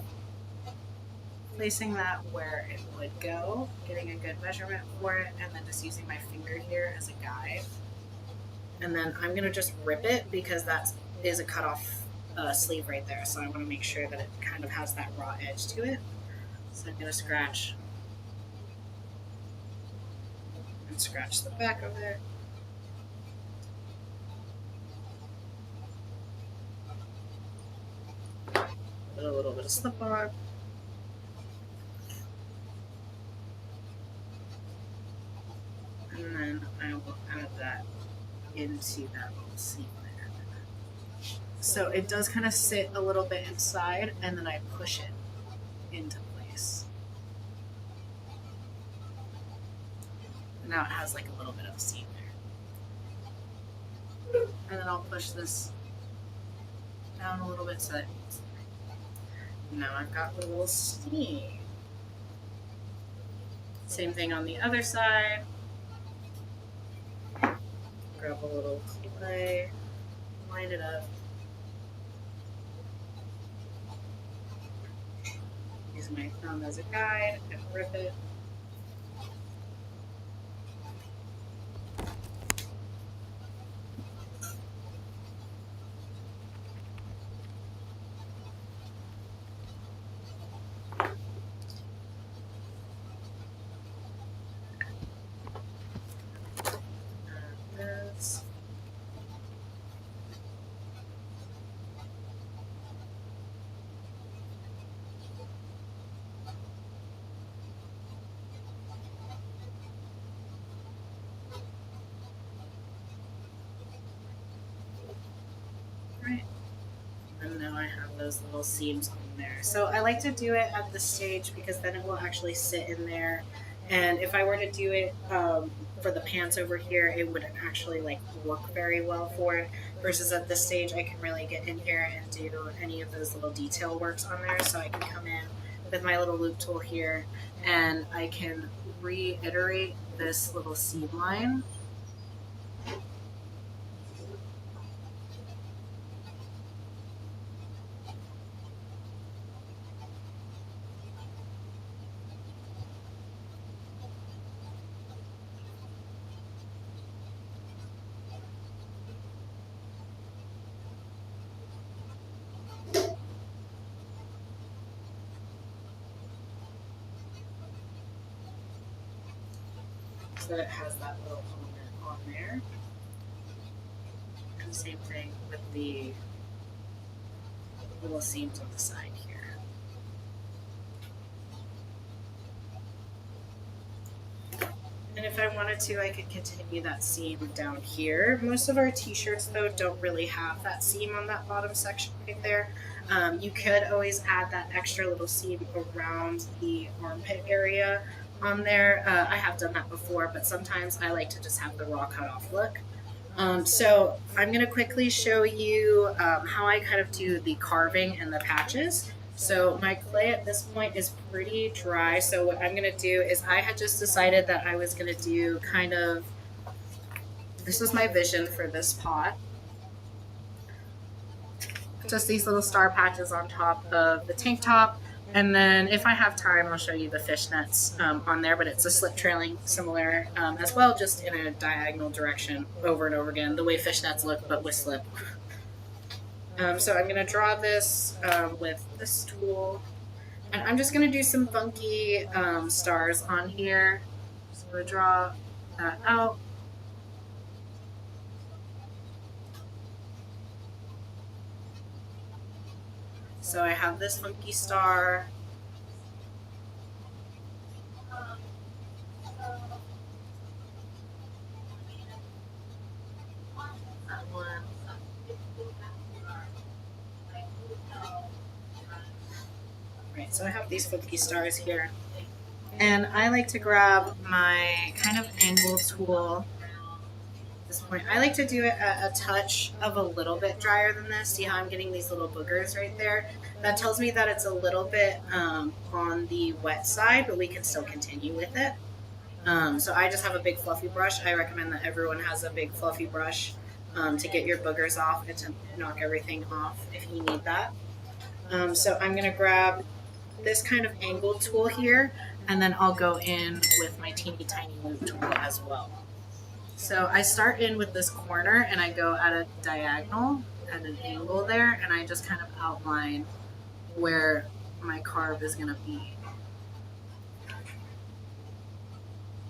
placing that where it would go, getting a good measurement for it, and then just using my finger here as a guide. And then I'm going to just rip it because that is a cutoff sleeve right there. So I want to make sure that it kind of has that raw edge to it. So I'm going to scratch and scratch the back of it. Put a little bit of slip on. And then I will add that into that little seam there. So it does kind of sit a little bit inside, and then I push it into place. Now it has like a little bit of a seam there. And then I'll push this down a little bit so that now I've got the little seam. Same thing on the other side. Grab a little clay, line it up. Use my thumb as a guide and rip it. Right. And now I have those little seams on there. So I like to do it at this stage because then it will actually sit in there. And if I were to do it for the pants over here, it wouldn't actually like look very well for it. Versus at this stage, I can really get in here and do any of those little detail works on there. So I can come in with my little loop tool here and I can reiterate this little seam line. So that it has that little element on there. And same thing with the little seams on the side here. And if I wanted to, I could continue that seam down here. Most of our t-shirts though don't really have that seam on that bottom section right there. You could always add that extra little seam around the armpit area on there. I have done that before, but sometimes I like to just have the raw cut off look. So I'm going to quickly show you how I kind of do the carving and the patches. So my clay at this point is pretty dry. So what I'm going to do is I had just decided that I was going to do kind of, this was my vision for this pot. Just these little star patches on top of the tank top. And then if I have time, I'll show you the fishnets on there, but it's a slip trailing similar as well, just in a diagonal direction over and over again, the way fishnets look, but with slip. So I'm going to draw this with this tool, and I'm just going to do some funky stars on here. So I'm going to draw that out. So I have this funky star. That one. Right, so I have these funky stars here. And I like to grab my kind of angle tool. This point, I like to do it a touch of a little bit drier than this. See how I'm getting these little boogers right there? That tells me that it's a little bit on the wet side, but we can still continue with it. So I just have a big fluffy brush. I recommend that everyone has a big fluffy brush to get your boogers off and to knock everything off if you need that. So I'm going to grab this kind of angle tool here, and then I'll go in with my teeny tiny loop tool as well. So I start in with this corner and I go at a diagonal at an angle there, and I just kind of outline where my carve is going to be.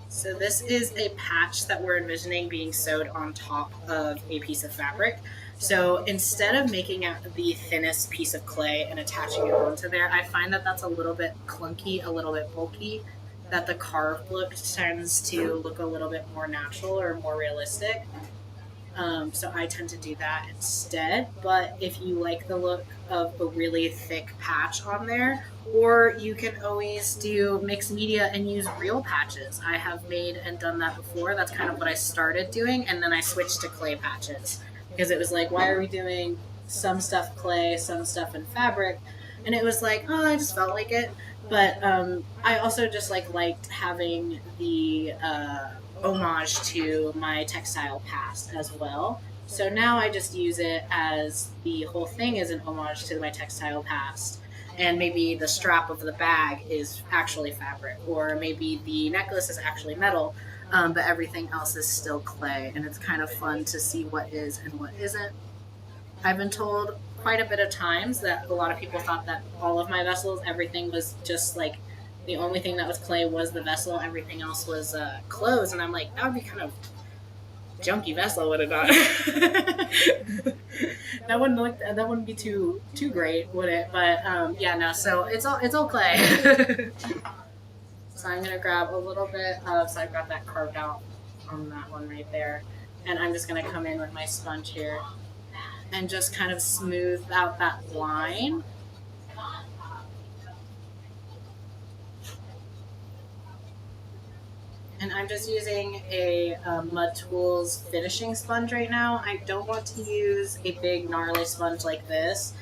So this is a patch that we're envisioning being sewed on top of a piece of fabric. So instead of making out the thinnest piece of clay and attaching it onto there, I find that that's a little bit clunky, a little bit bulky, that the carved look tends to look a little bit more natural or more realistic. So I tend to do that instead. But if you like the look of a really thick patch on there, or you can always do mixed media and use real patches. I have made and done that before. That's kind of what I started doing, and then I switched to clay patches because it was like, why are we doing some stuff clay, some stuff in fabric? And it was like, oh, I just felt like it. But I also just liked having the homage to my textile past as well. So now I just use it as the whole thing is an homage to my textile past. And maybe the strap of the bag is actually fabric, or maybe the necklace is actually metal, but everything else is still clay. And it's kind of fun to see what is and what isn't. I've been told quite a bit of times that a lot of people thought that all of my vessels, everything was just like, the only thing that was clay was the vessel, everything else was clothes. And I'm like, that would be kind of junky vessel, would it not? That wouldn't be too great, would it? But yeah, no. So it's all clay. So I'm gonna grab a little bit of. So I've got that carved out on that one right there, and I'm just gonna come in with my sponge here and just kind of smooth out that line. And I'm just using a Mud Tools finishing sponge right now. I don't want to use a big gnarly sponge like this.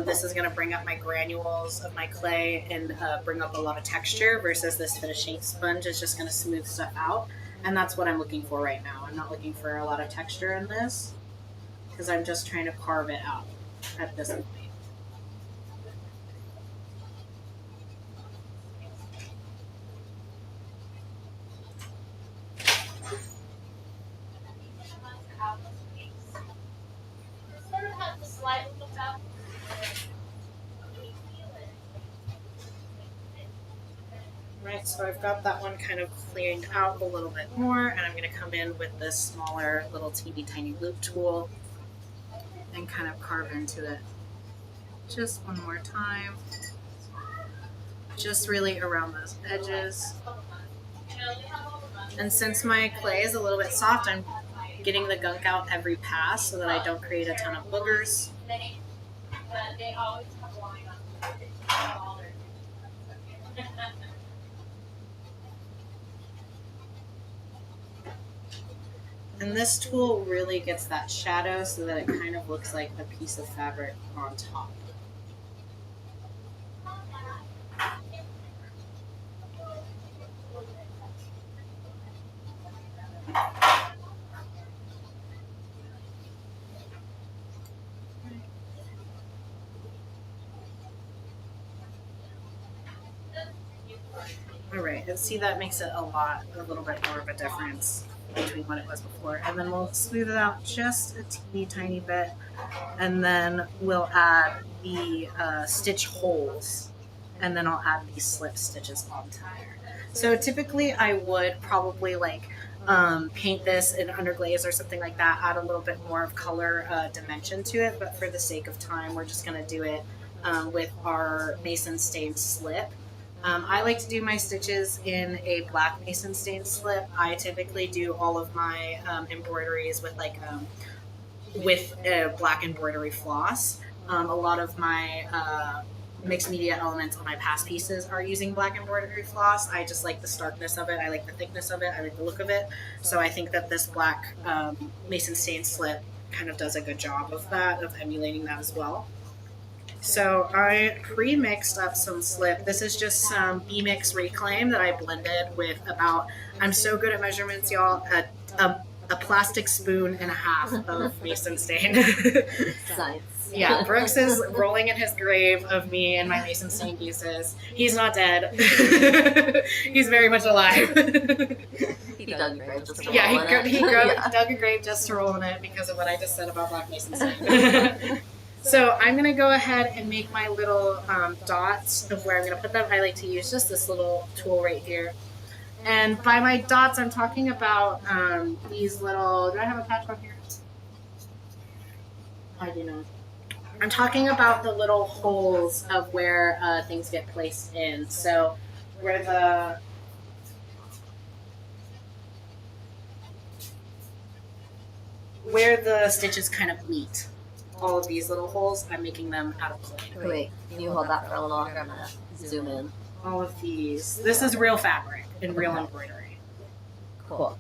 This is going to bring up my granules of my clay and bring up a lot of texture, versus this finishing sponge is just going to smooth stuff out. And that's what I'm looking for right now. I'm not looking for a lot of texture in this because I'm just trying to carve it out at this point. Right, so I've got that one kind of cleaned out a little bit more, and I'm going to come in with this smaller little teeny tiny loop tool and kind of carve into it just one more time, just really around those edges. And since my clay is a little bit soft, I'm getting the gunk out every pass so that I don't create a ton of boogers. And this tool really gets that shadow so that it kind of looks like a piece of fabric on top. All right, and see, that makes it a little bit more of a difference between what it was before. And then we'll smooth it out just a teeny tiny bit, and then we'll add the stitch holes, and then I'll add these slip stitches onto there. So typically I would probably paint this in underglaze or something like that, add a little bit more of color dimension to it, but for the sake of time we're just going to do it with our mason stained slip. I like to do my stitches in a black mason stained slip. I typically do all of my embroideries with a black embroidery floss. A lot of my mixed media elements on my past pieces are using black embroidery floss. I just like the starkness of it. I like the thickness of it. I like the look of it. So I think that this black mason stained slip kind of does a good job of that, of emulating that as well. So I pre-mixed up some slip. This is just some B-Mix Reclaim that I blended with I'm so good at measurements, y'all, a plastic spoon and a half of mason stain. Science. Yeah, Brooks is rolling in his grave of me and my mason stain pieces. He's not dead. He's very much alive. He dug a grave just to Yeah, roll in it. Yeah. dug a grave just to roll in it because of what I just said about black mason stain. So I'm going to go ahead and make my little dots of where I'm going to put them. I like to use just this little tool right here. And by my dots, I'm talking about these little, do I have a patch on here? I do not. I'm talking about the little holes of where things get placed in. So where the stitches kind of meet. All of these little holes, I'm making them out of clay. Wait, can you hold that for a little longer? I'm gonna zoom in. All of these. This is real fabric and real embroidery. Cool.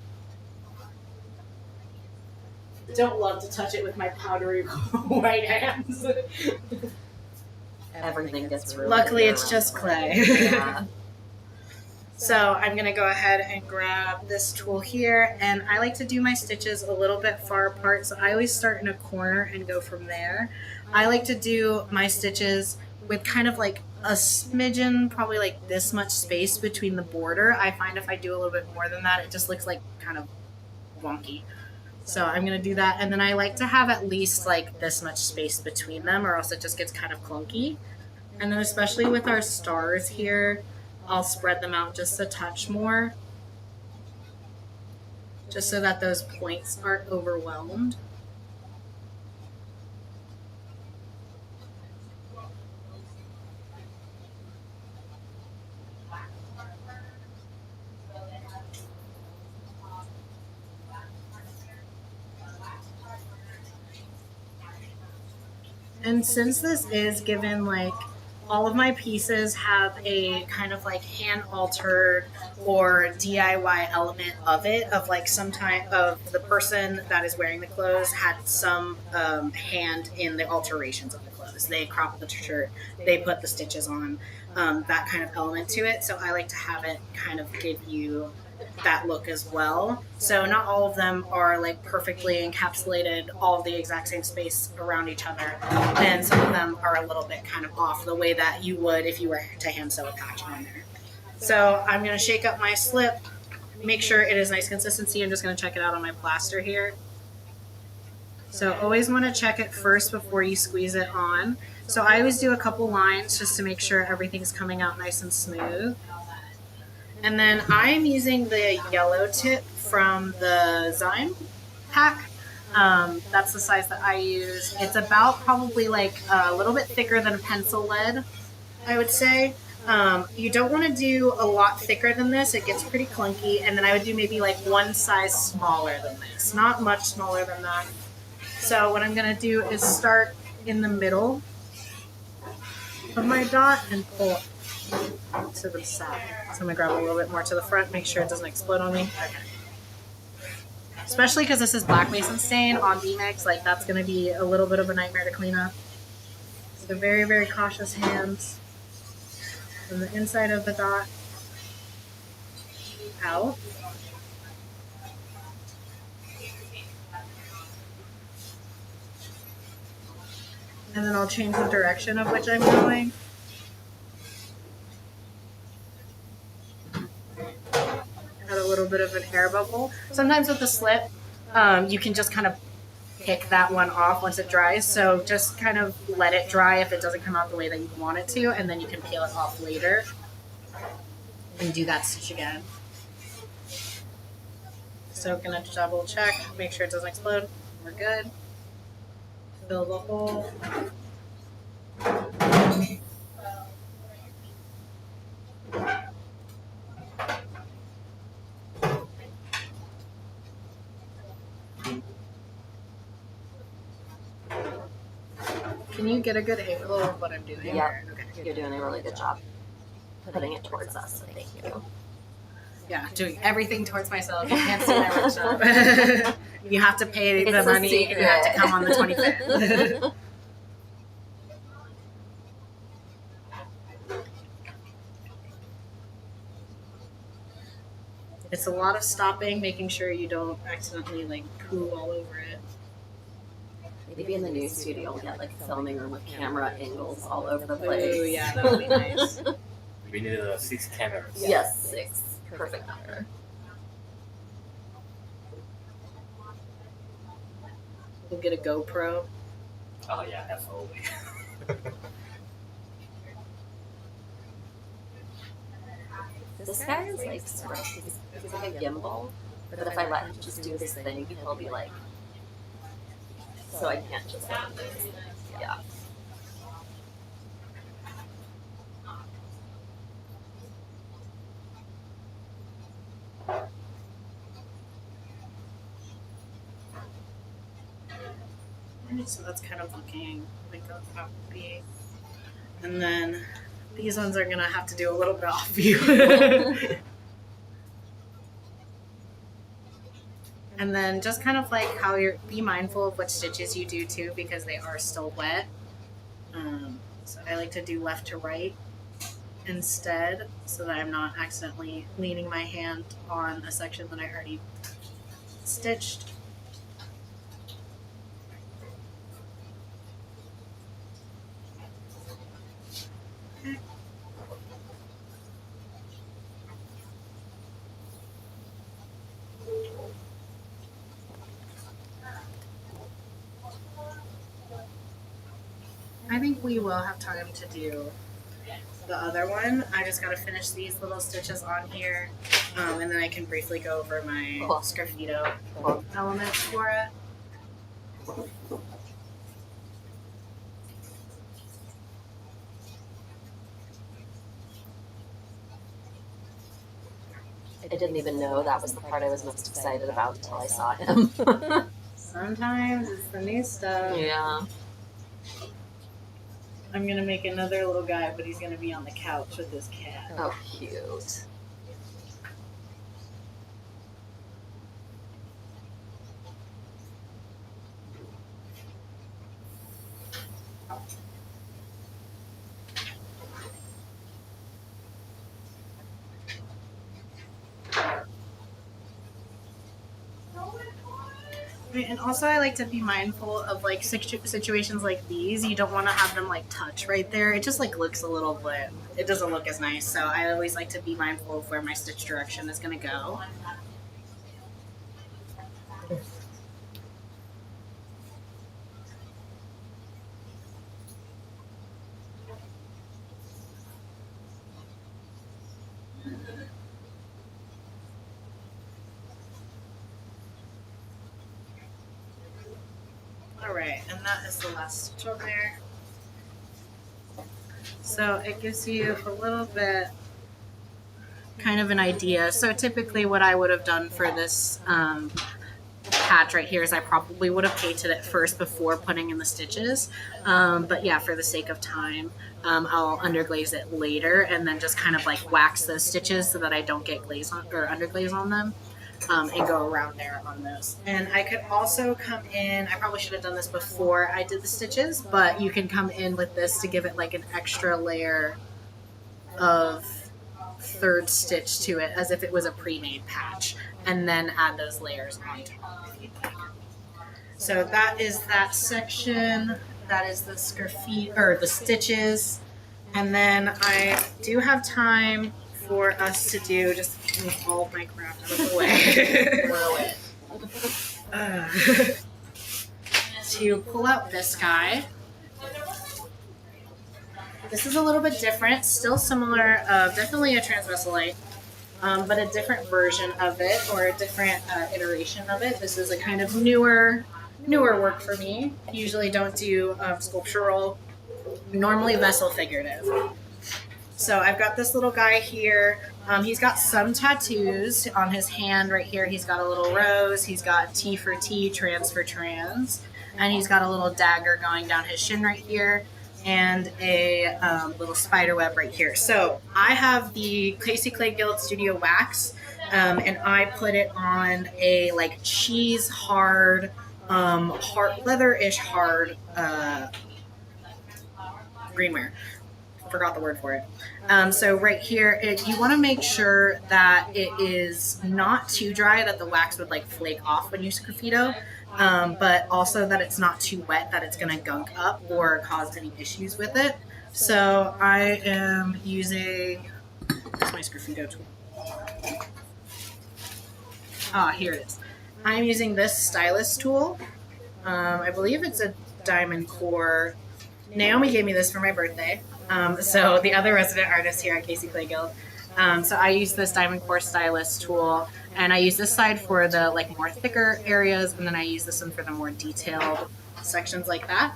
Don't love to touch it with my powdery white hands. Everything gets really Luckily, good it's around just the clay. Yeah. So I'm going to go ahead and grab this tool here, and I like to do my stitches a little bit far apart, so I always start in a corner and go from there. I like to do my stitches with kind of like a smidgen, probably like this much space between the border. I find if I do a little bit more than that, it just looks like kind of wonky. So I'm going to do that, and then I like to have at least like this much space between them, or else it just gets kind of clunky. And then especially with our stars here, I'll spread them out just a touch more, just so that those points aren't overwhelmed. And since this is given like all of my pieces have a kind of like hand altered or DIY element of it, of like some type of the person that is wearing the clothes had some hand in the alterations of the clothes. They cropped the shirt, they put the stitches on, that kind of element to it. So I like to have it kind of give you that look as well. So not all of them are like perfectly encapsulated, all the exact same space around each other. And some of them are a little bit kind of off the way that you would if you were to hand sew a patch on there. So I'm going to shake up my slip, make sure it is nice consistency. I'm just going to check it out on my plaster here. So always want to check it first before you squeeze it on. So I always do a couple lines just to make sure everything's coming out nice and smooth. And then I'm using the yellow tip from the Zyme pack. That's the size that I use. It's about probably like a little bit thicker than a pencil lead, I would say. You don't want to do a lot thicker than this. It gets pretty clunky. And then I would do maybe like one size smaller than this. Not much smaller than that. So what I'm going to do is start in the middle of my dot and pull to the side. So I'm going to grab a little bit more to the front, make sure it doesn't explode on me. Okay. Especially because this is black mason stain on V-Mix, like that's going to be a little bit of a nightmare to clean up. So very, very cautious hands. From the inside of the dot out. And then I'll change the direction of which I'm going. Add a little bit of an air bubble. Sometimes with the slip, you can just kind of pick that one off once it dries. So just kind of let it dry if it doesn't come out the way that you want it to, and then you can peel it off later and do that stitch again. So gonna double check, make sure it doesn't explode. We're good. Fill the hole. Can you get a good angle of what I'm doing? Yeah, Okay. you're doing a really good job putting it towards us, so thank you. Yeah, doing everything towards myself. You can't see my workshop. You have to pay the money and you have to come on the 25th. It's a lot of stopping, making sure you don't accidentally like poo all over it. Maybe in the new studio we'll get like a filming room with camera angles all over the place. Oh yeah, that would be nice. We need 6 cameras. Yes, 6. Perfect number. We'll get a GoPro. Oh yeah, absolutely. This guy is like he's like a gimbal, but if I let him just do his thing, he'll be like, so I can't just let him do his thing. Yeah. So that's kind of looking like a copy. And then these ones are gonna have to do a little bit off view. And then just kind of like how you're, be mindful of what stitches you do too, because they are still wet. So I like to do left to right instead, so that I'm not accidentally leaning my hand on a section that I already stitched. I think we will have time to do the other one. I just gotta finish these little stitches on here, and then I can briefly go over my sgraffito elements for it. I didn't even know that was the part I was most excited about until I saw him. Sometimes it's the new stuff. Yeah. I'm gonna make another little guy, but he's gonna be on the couch with his cat. Oh, cute. And also, I like to be mindful of like situations like these. You don't want to have them like touch right there. It just like looks a little bit. It doesn't look as nice. So I always like to be mindful of where my stitch direction is going to go. Alright, and that is the last stitch on there. So it gives you a little bit kind of an idea. So typically what I would have done for this patch right here is I probably would have painted it first before putting in the stitches. But yeah, for the sake of time, I'll underglaze it later and then just kind of like wax those stitches so that I don't get glaze on or underglaze on them. And go around there on those. And I could also come in, I probably should have done this before I did the stitches, but you can come in with this to give it like an extra layer of third stitch to it as if it was a pre-made patch, and then add those layers on top if you'd like. So that is that section. That is the sgraffito, or the stitches. And then I do have time for us to do, just move all of my crap out of the way. To pull out this guy. This is a little bit different, still similar, definitely a Transvesselite, but a different version of it, or a different iteration of it. This is a kind of newer work for me. Usually don't do sculptural, normally vessel figurative. So I've got this little guy here. He's got some tattoos on his hand right here. He's got a little rose. He's got T for T, trans for trans. And he's got a little dagger going down his shin right here. And a little spider web right here. So I have the Casey Clay Guild Studio Wax. And I put it on a like cheese hard, leather-ish hard greenware. forgot the word for it. So right here, you want to make sure that it is not too dry that the wax would like flake off when you sgraffito, but also that it's not too wet that it's going to gunk up or cause any issues with it. So I am using, where's my sgraffito tool? Here it is. I'm using this stylus tool. I believe it's a diamond core. Naomi gave me this for my birthday. So the other resident artist here at Casey Clay Guild. So I use this diamond core stylus tool, and I use this side for the like more thicker areas, and then I use this one for the more detailed sections like that.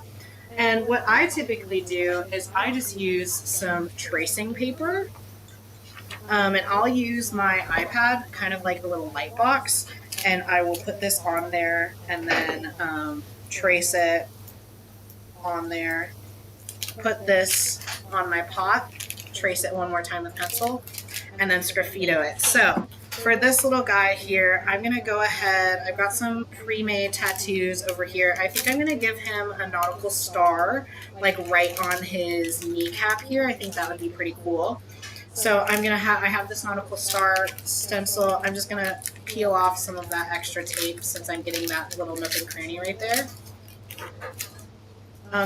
And what I typically do is I just use some tracing paper, and I'll use my iPad, kind of like a little light box, and I will put this on there and then trace it on there. Put this on my pot, trace it one more time with pencil, and then sgraffito it. So for this little guy here, I'm going to go ahead. I've got some pre-made tattoos over here. I think I'm going to give him a nautical star, like right on his kneecap here. I think that would be pretty cool. So I have this nautical star stencil. I'm just going to peel off some of that extra tape since I'm getting that little nook and cranny right there.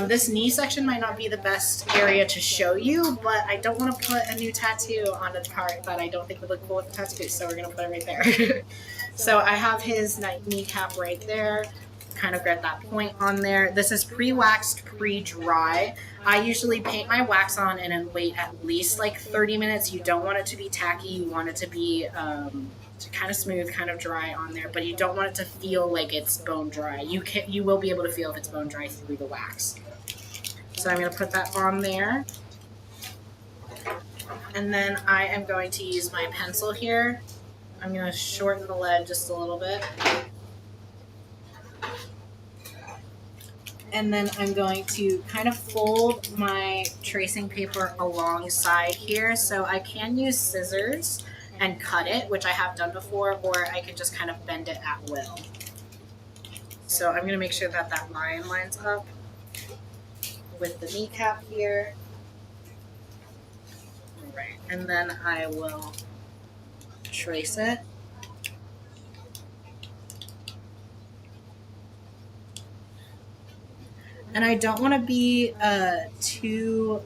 This knee section might not be the best area to show you, but I don't want to put a new tattoo on a part that I don't think would look cool with the tattoo, so we're going to put it right there. So I have his kneecap right there, kind of get that point on there. This is pre-waxed, pre-dry. I usually paint my wax on and then wait at least like 30 minutes. You don't want it to be tacky. You want it to be kind of smooth, kind of dry on there, but you don't want it to feel like it's bone dry. You will be able to feel if it's bone dry through the wax. So I'm going to put that on there. And then I am going to use my pencil here. I'm going to shorten the lead just a little bit. And then I'm going to kind of fold my tracing paper alongside here. So I can use scissors and cut it, which I have done before, or I can just kind of bend it at will. So I'm going to make sure that that line lines up with the kneecap here. All right, and then I will trace it. And I don't want to be too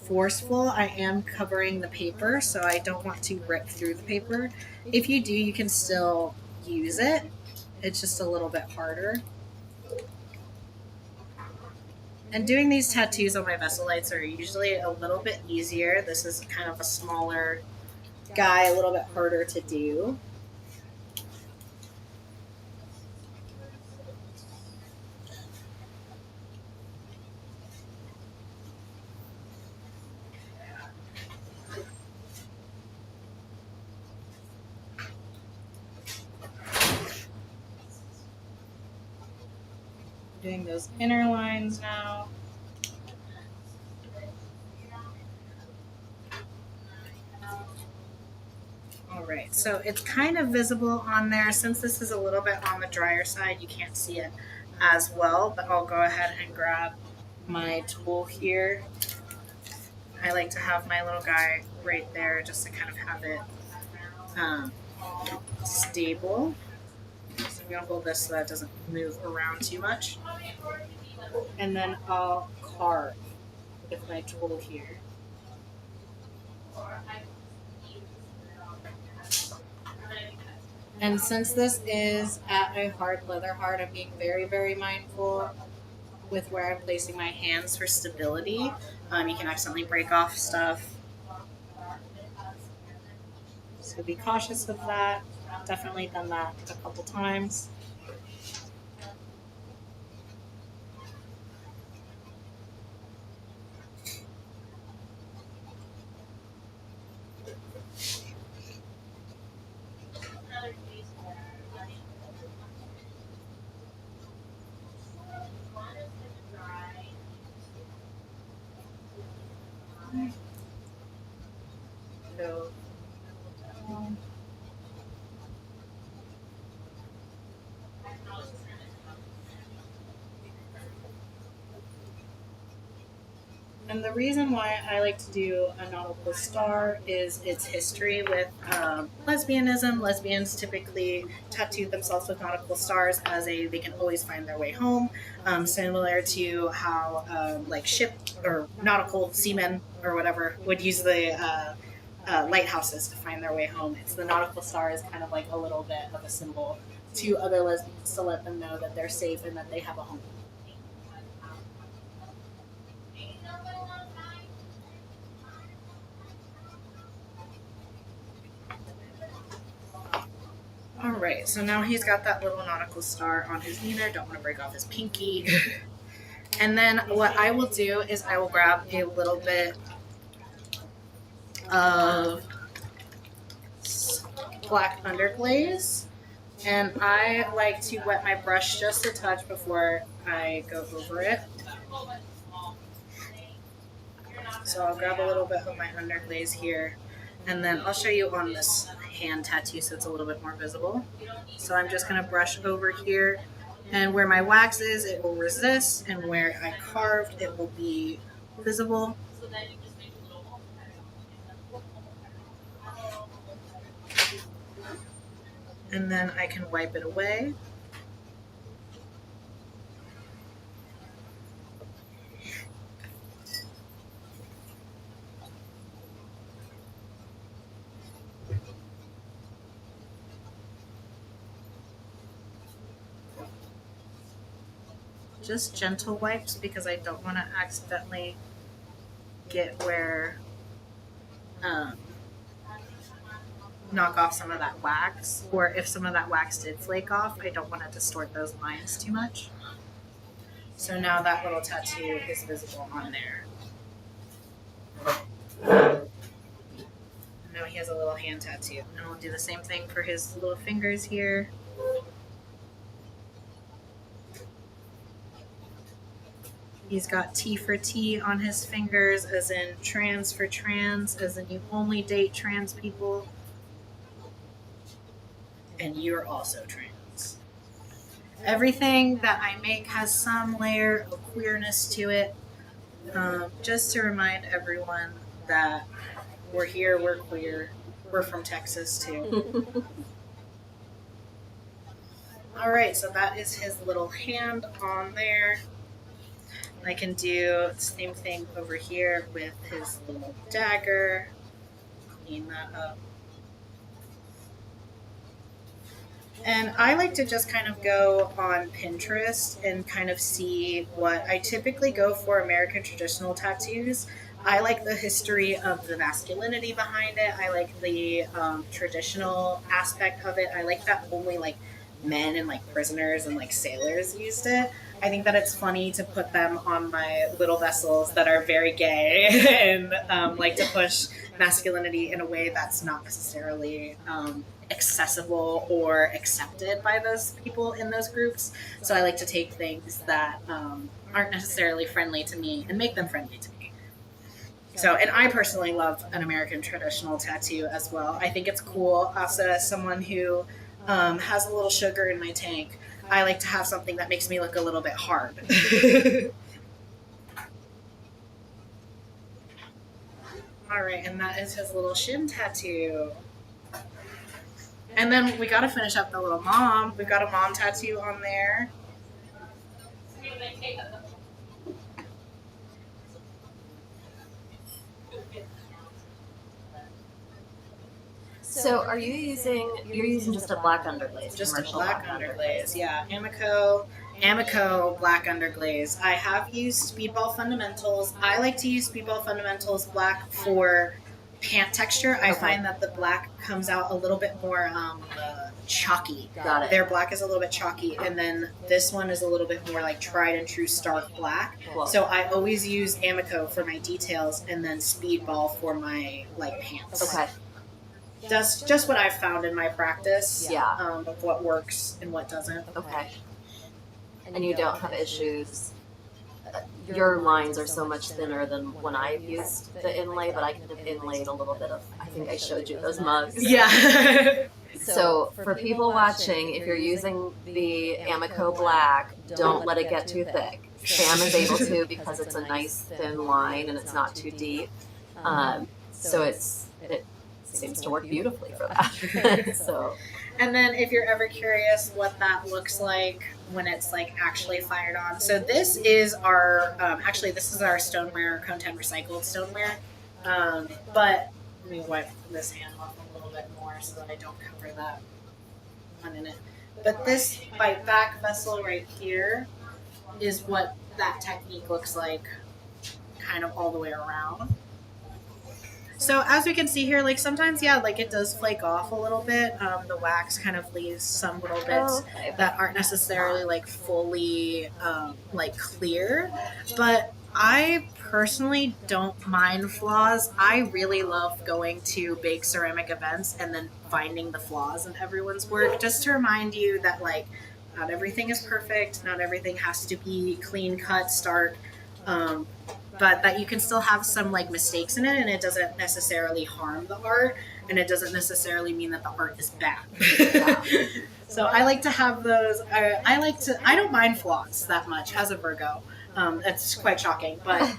forceful. I am covering the paper, so I don't want to rip through the paper. If you do, you can still use it. It's just a little bit harder. And doing these tattoos on my Veselites are usually a little bit easier. This is kind of a smaller guy, a little bit harder to do. Doing those inner lines now. All right, so it's kind of visible on there. Since this is a little bit on the drier side, you can't see it as well, but I'll go ahead and grab my tool here. I like to have my little guy right there just to kind of have it stable. So I'm going to hold this so that it doesn't move around too much. And then I'll carve with my tool here. And since this is at a hard leather heart, I'm being very, very mindful with where I'm placing my hands for stability. You can accidentally break off stuff. So be cautious of that. Definitely done that a couple times. So, And the reason why I like to do a nautical star is its history with lesbianism. Lesbians typically tattoo themselves with nautical stars as they can always find their way home, similar to how like ship or nautical seamen or whatever would use the lighthouses to find their way home. It's the nautical star is kind of like a little bit of a symbol to other lesbians to let them know that they're safe and that they have a home. Alright, so now he's got that little nautical star on his knee there. Don't want to break off his pinky. And then what I will do is I will grab a little bit of black underglaze. And I like to wet my brush just a touch before I go over it. So I'll grab a little bit of my underglaze here. And then I'll show you on this hand tattoo so it's a little bit more visible. So I'm just going to brush over here, and where my wax is it will resist, and where I carved it will be visible. And then I can wipe it away. Just gentle wipes because I don't want to accidentally get where knock off some of that wax, or if some of that wax did flake off, I don't want to distort those lines too much. So now that little tattoo is visible on there. Now he has a little hand tattoo, and we'll do the same thing for his little fingers here. He's got T for T on his fingers, as in trans for trans, as in you only date trans people. And you're also trans. Everything that I make has some layer of queerness to it. Just to remind everyone that we're here, we're queer, we're from Texas too. Alright, so that is his little hand on there. I can do the same thing over here with his little dagger. Clean that up. And I like to just kind of go on Pinterest and kind of see what I typically go for American traditional tattoos. I like the history of the masculinity behind it. I like the traditional aspect of it. I like that only like men and like prisoners and like sailors used it. I think that it's funny to put them on my little vessels that are very gay and like to push masculinity in a way that's not necessarily accessible or accepted by those people in those groups. So I like to take things that aren't necessarily friendly to me and make them friendly to me. So, and I personally love an American traditional tattoo as well. I think it's cool. Also, as someone who has a little sugar in my tank, I like to have something that makes me look a little bit hard. All right, and that is his little shin tattoo. And then we got to finish up the little mom. We've got a mom tattoo on there. So are you using just a black underglaze? Just a black underglaze, yeah. Amico black underglaze. I have used Speedball Fundamentals. I like to use Speedball Fundamentals black for pant texture. I find that the black comes out a little bit more chalky. Got it. Their black is a little bit chalky, and then this one is a little bit more like tried and true stark black. Cool. So I always use Amico for my details and then Speedball for my like pants. Okay. That's just what I've found in my practice. Yeah. Of what works and what doesn't. Okay. And you don't have issues. Your lines are so much thinner than when I've used the inlay, but I could have inlaid a little bit of, I think I showed you those mugs. Yeah. So for people watching, if you're using the Amico black, don't let it get too thick. Sam is able to because it's a nice thin line and it's not too deep. So it seems to work beautifully for that. So. And then if you're ever curious what that looks like when it's like actually fired on. So this is our, this is our stoneware, Cone 10 recycled stoneware. But let me wipe this hand off a little bit more so that I don't cover that one in it. But this back vessel right here is what that technique looks like kind of all the way around. So as we can see here, like sometimes, yeah, like it does flake off a little bit. The wax kind of leaves some little bits that aren't necessarily like fully like clear. But I personally don't mind flaws. I really love going to big ceramic events and then finding the flaws in everyone's work, just to remind you that like not everything is perfect, not everything has to be clean cut, stark. But that you can still have some like mistakes in it, and it doesn't necessarily harm the art, and it doesn't necessarily mean that the art is bad. So I like to have those. I don't mind flaws that much as a Virgo. That's quite shocking, but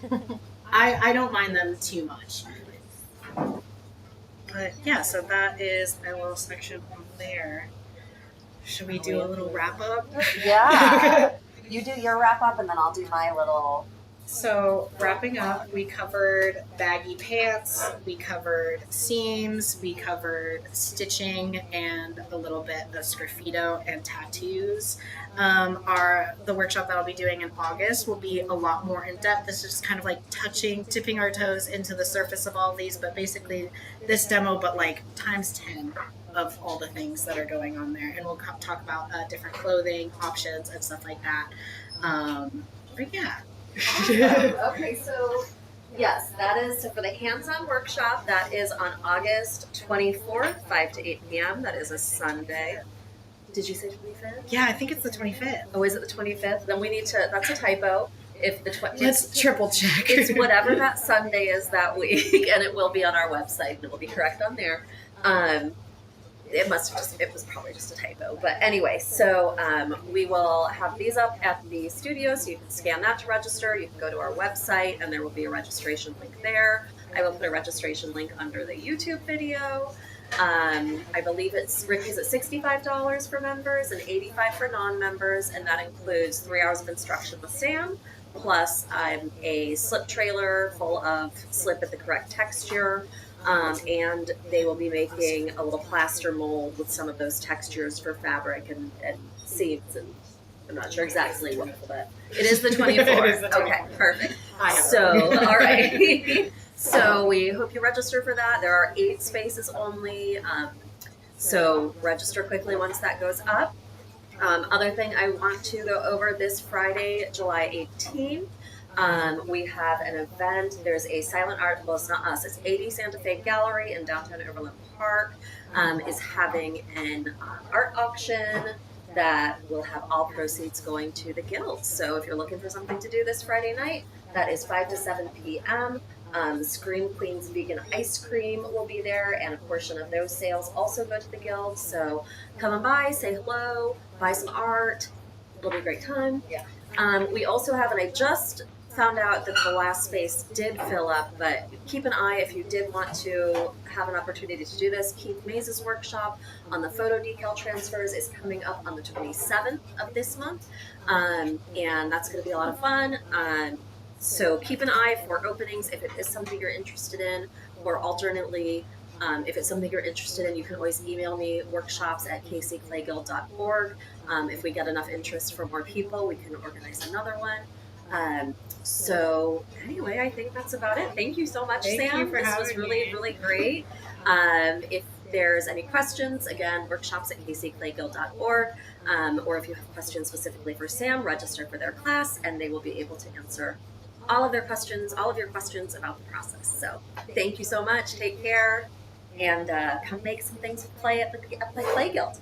I don't mind them too much. But yeah, so that is my little section from there. Should we do a little wrap up? Yeah. You do your wrap up, and then I'll do my little. So wrapping up, we covered baggy pants, we covered seams, we covered stitching, and a little bit of sgraffito and tattoos. The workshop that I'll be doing in August will be a lot more in depth. This is kind of like tipping our toes into the surface of all these, but basically this demo, but like times 10 of all the things that are going on there. And we'll talk about different clothing options and stuff like that. But yeah. Awesome. Okay, so yes, that is for the hands-on workshop. That is on August 24th, 5 to 8 p.m. That is a Sunday. Did you say 25th? Yeah, I think it's the 25th. Oh, is it the 25th? Then we need to, that's a typo. If the Let's triple check. It's whatever that Sunday is that week, and it will be on our website, and it will be correct on there. It was probably just a typo. But anyway, so we will have these up at the studio, so you can scan that to register. You can go to our website, and there will be a registration link there. I will put a registration link under the YouTube video. I believe Ricky's at $65 for members and $85 for non-members, and that includes 3 hours of instruction with Sam, plus a slip trailer full of slip at the correct texture. And they will be making a little plaster mold with some of those textures for fabric and seams, and I'm not sure exactly what, but it is the 24th. Okay, perfect. So, all right. So we hope you register for that. There are 8 spaces only, so register quickly once that goes up. Other thing I want to go over this Friday, July 18th. We have an event. There's a silent art, well, it's not us, it's 80 Santa Fe Gallery in downtown Overland Park is having an art auction that will have all proceeds going to the guild. So if you're looking for something to do this Friday night, that is 5 to 7 p.m. Scream Queen's Vegan Ice Cream will be there, and a portion of those sales also go to the guild. So come on by, say hello, buy some art. It'll be a great time. Yeah. We also have, and I just found out that the last space did fill up, but keep an eye if you did want to have an opportunity to do this. Keith Mays' workshop on the photo decal transfers is coming up on the 27th of this month, and that's going to be a lot of fun. So keep an eye for openings if it is something you're interested in, or alternately, if it's something you're interested in, you can always email me, workshops@kcclayguild.org. If we get enough interest from more people, we can organize another one. So anyway, I think that's about it. Thank you so much, Sam. Thank you for this having was really, me. really great. If there's any questions, again, workshops@kcclayguild.org. Or if you have questions specifically for Sam, register for their class, and they will be able to answer all of your questions about the process. So thank you so much. Take care, and come make some things play at the Clay Guild.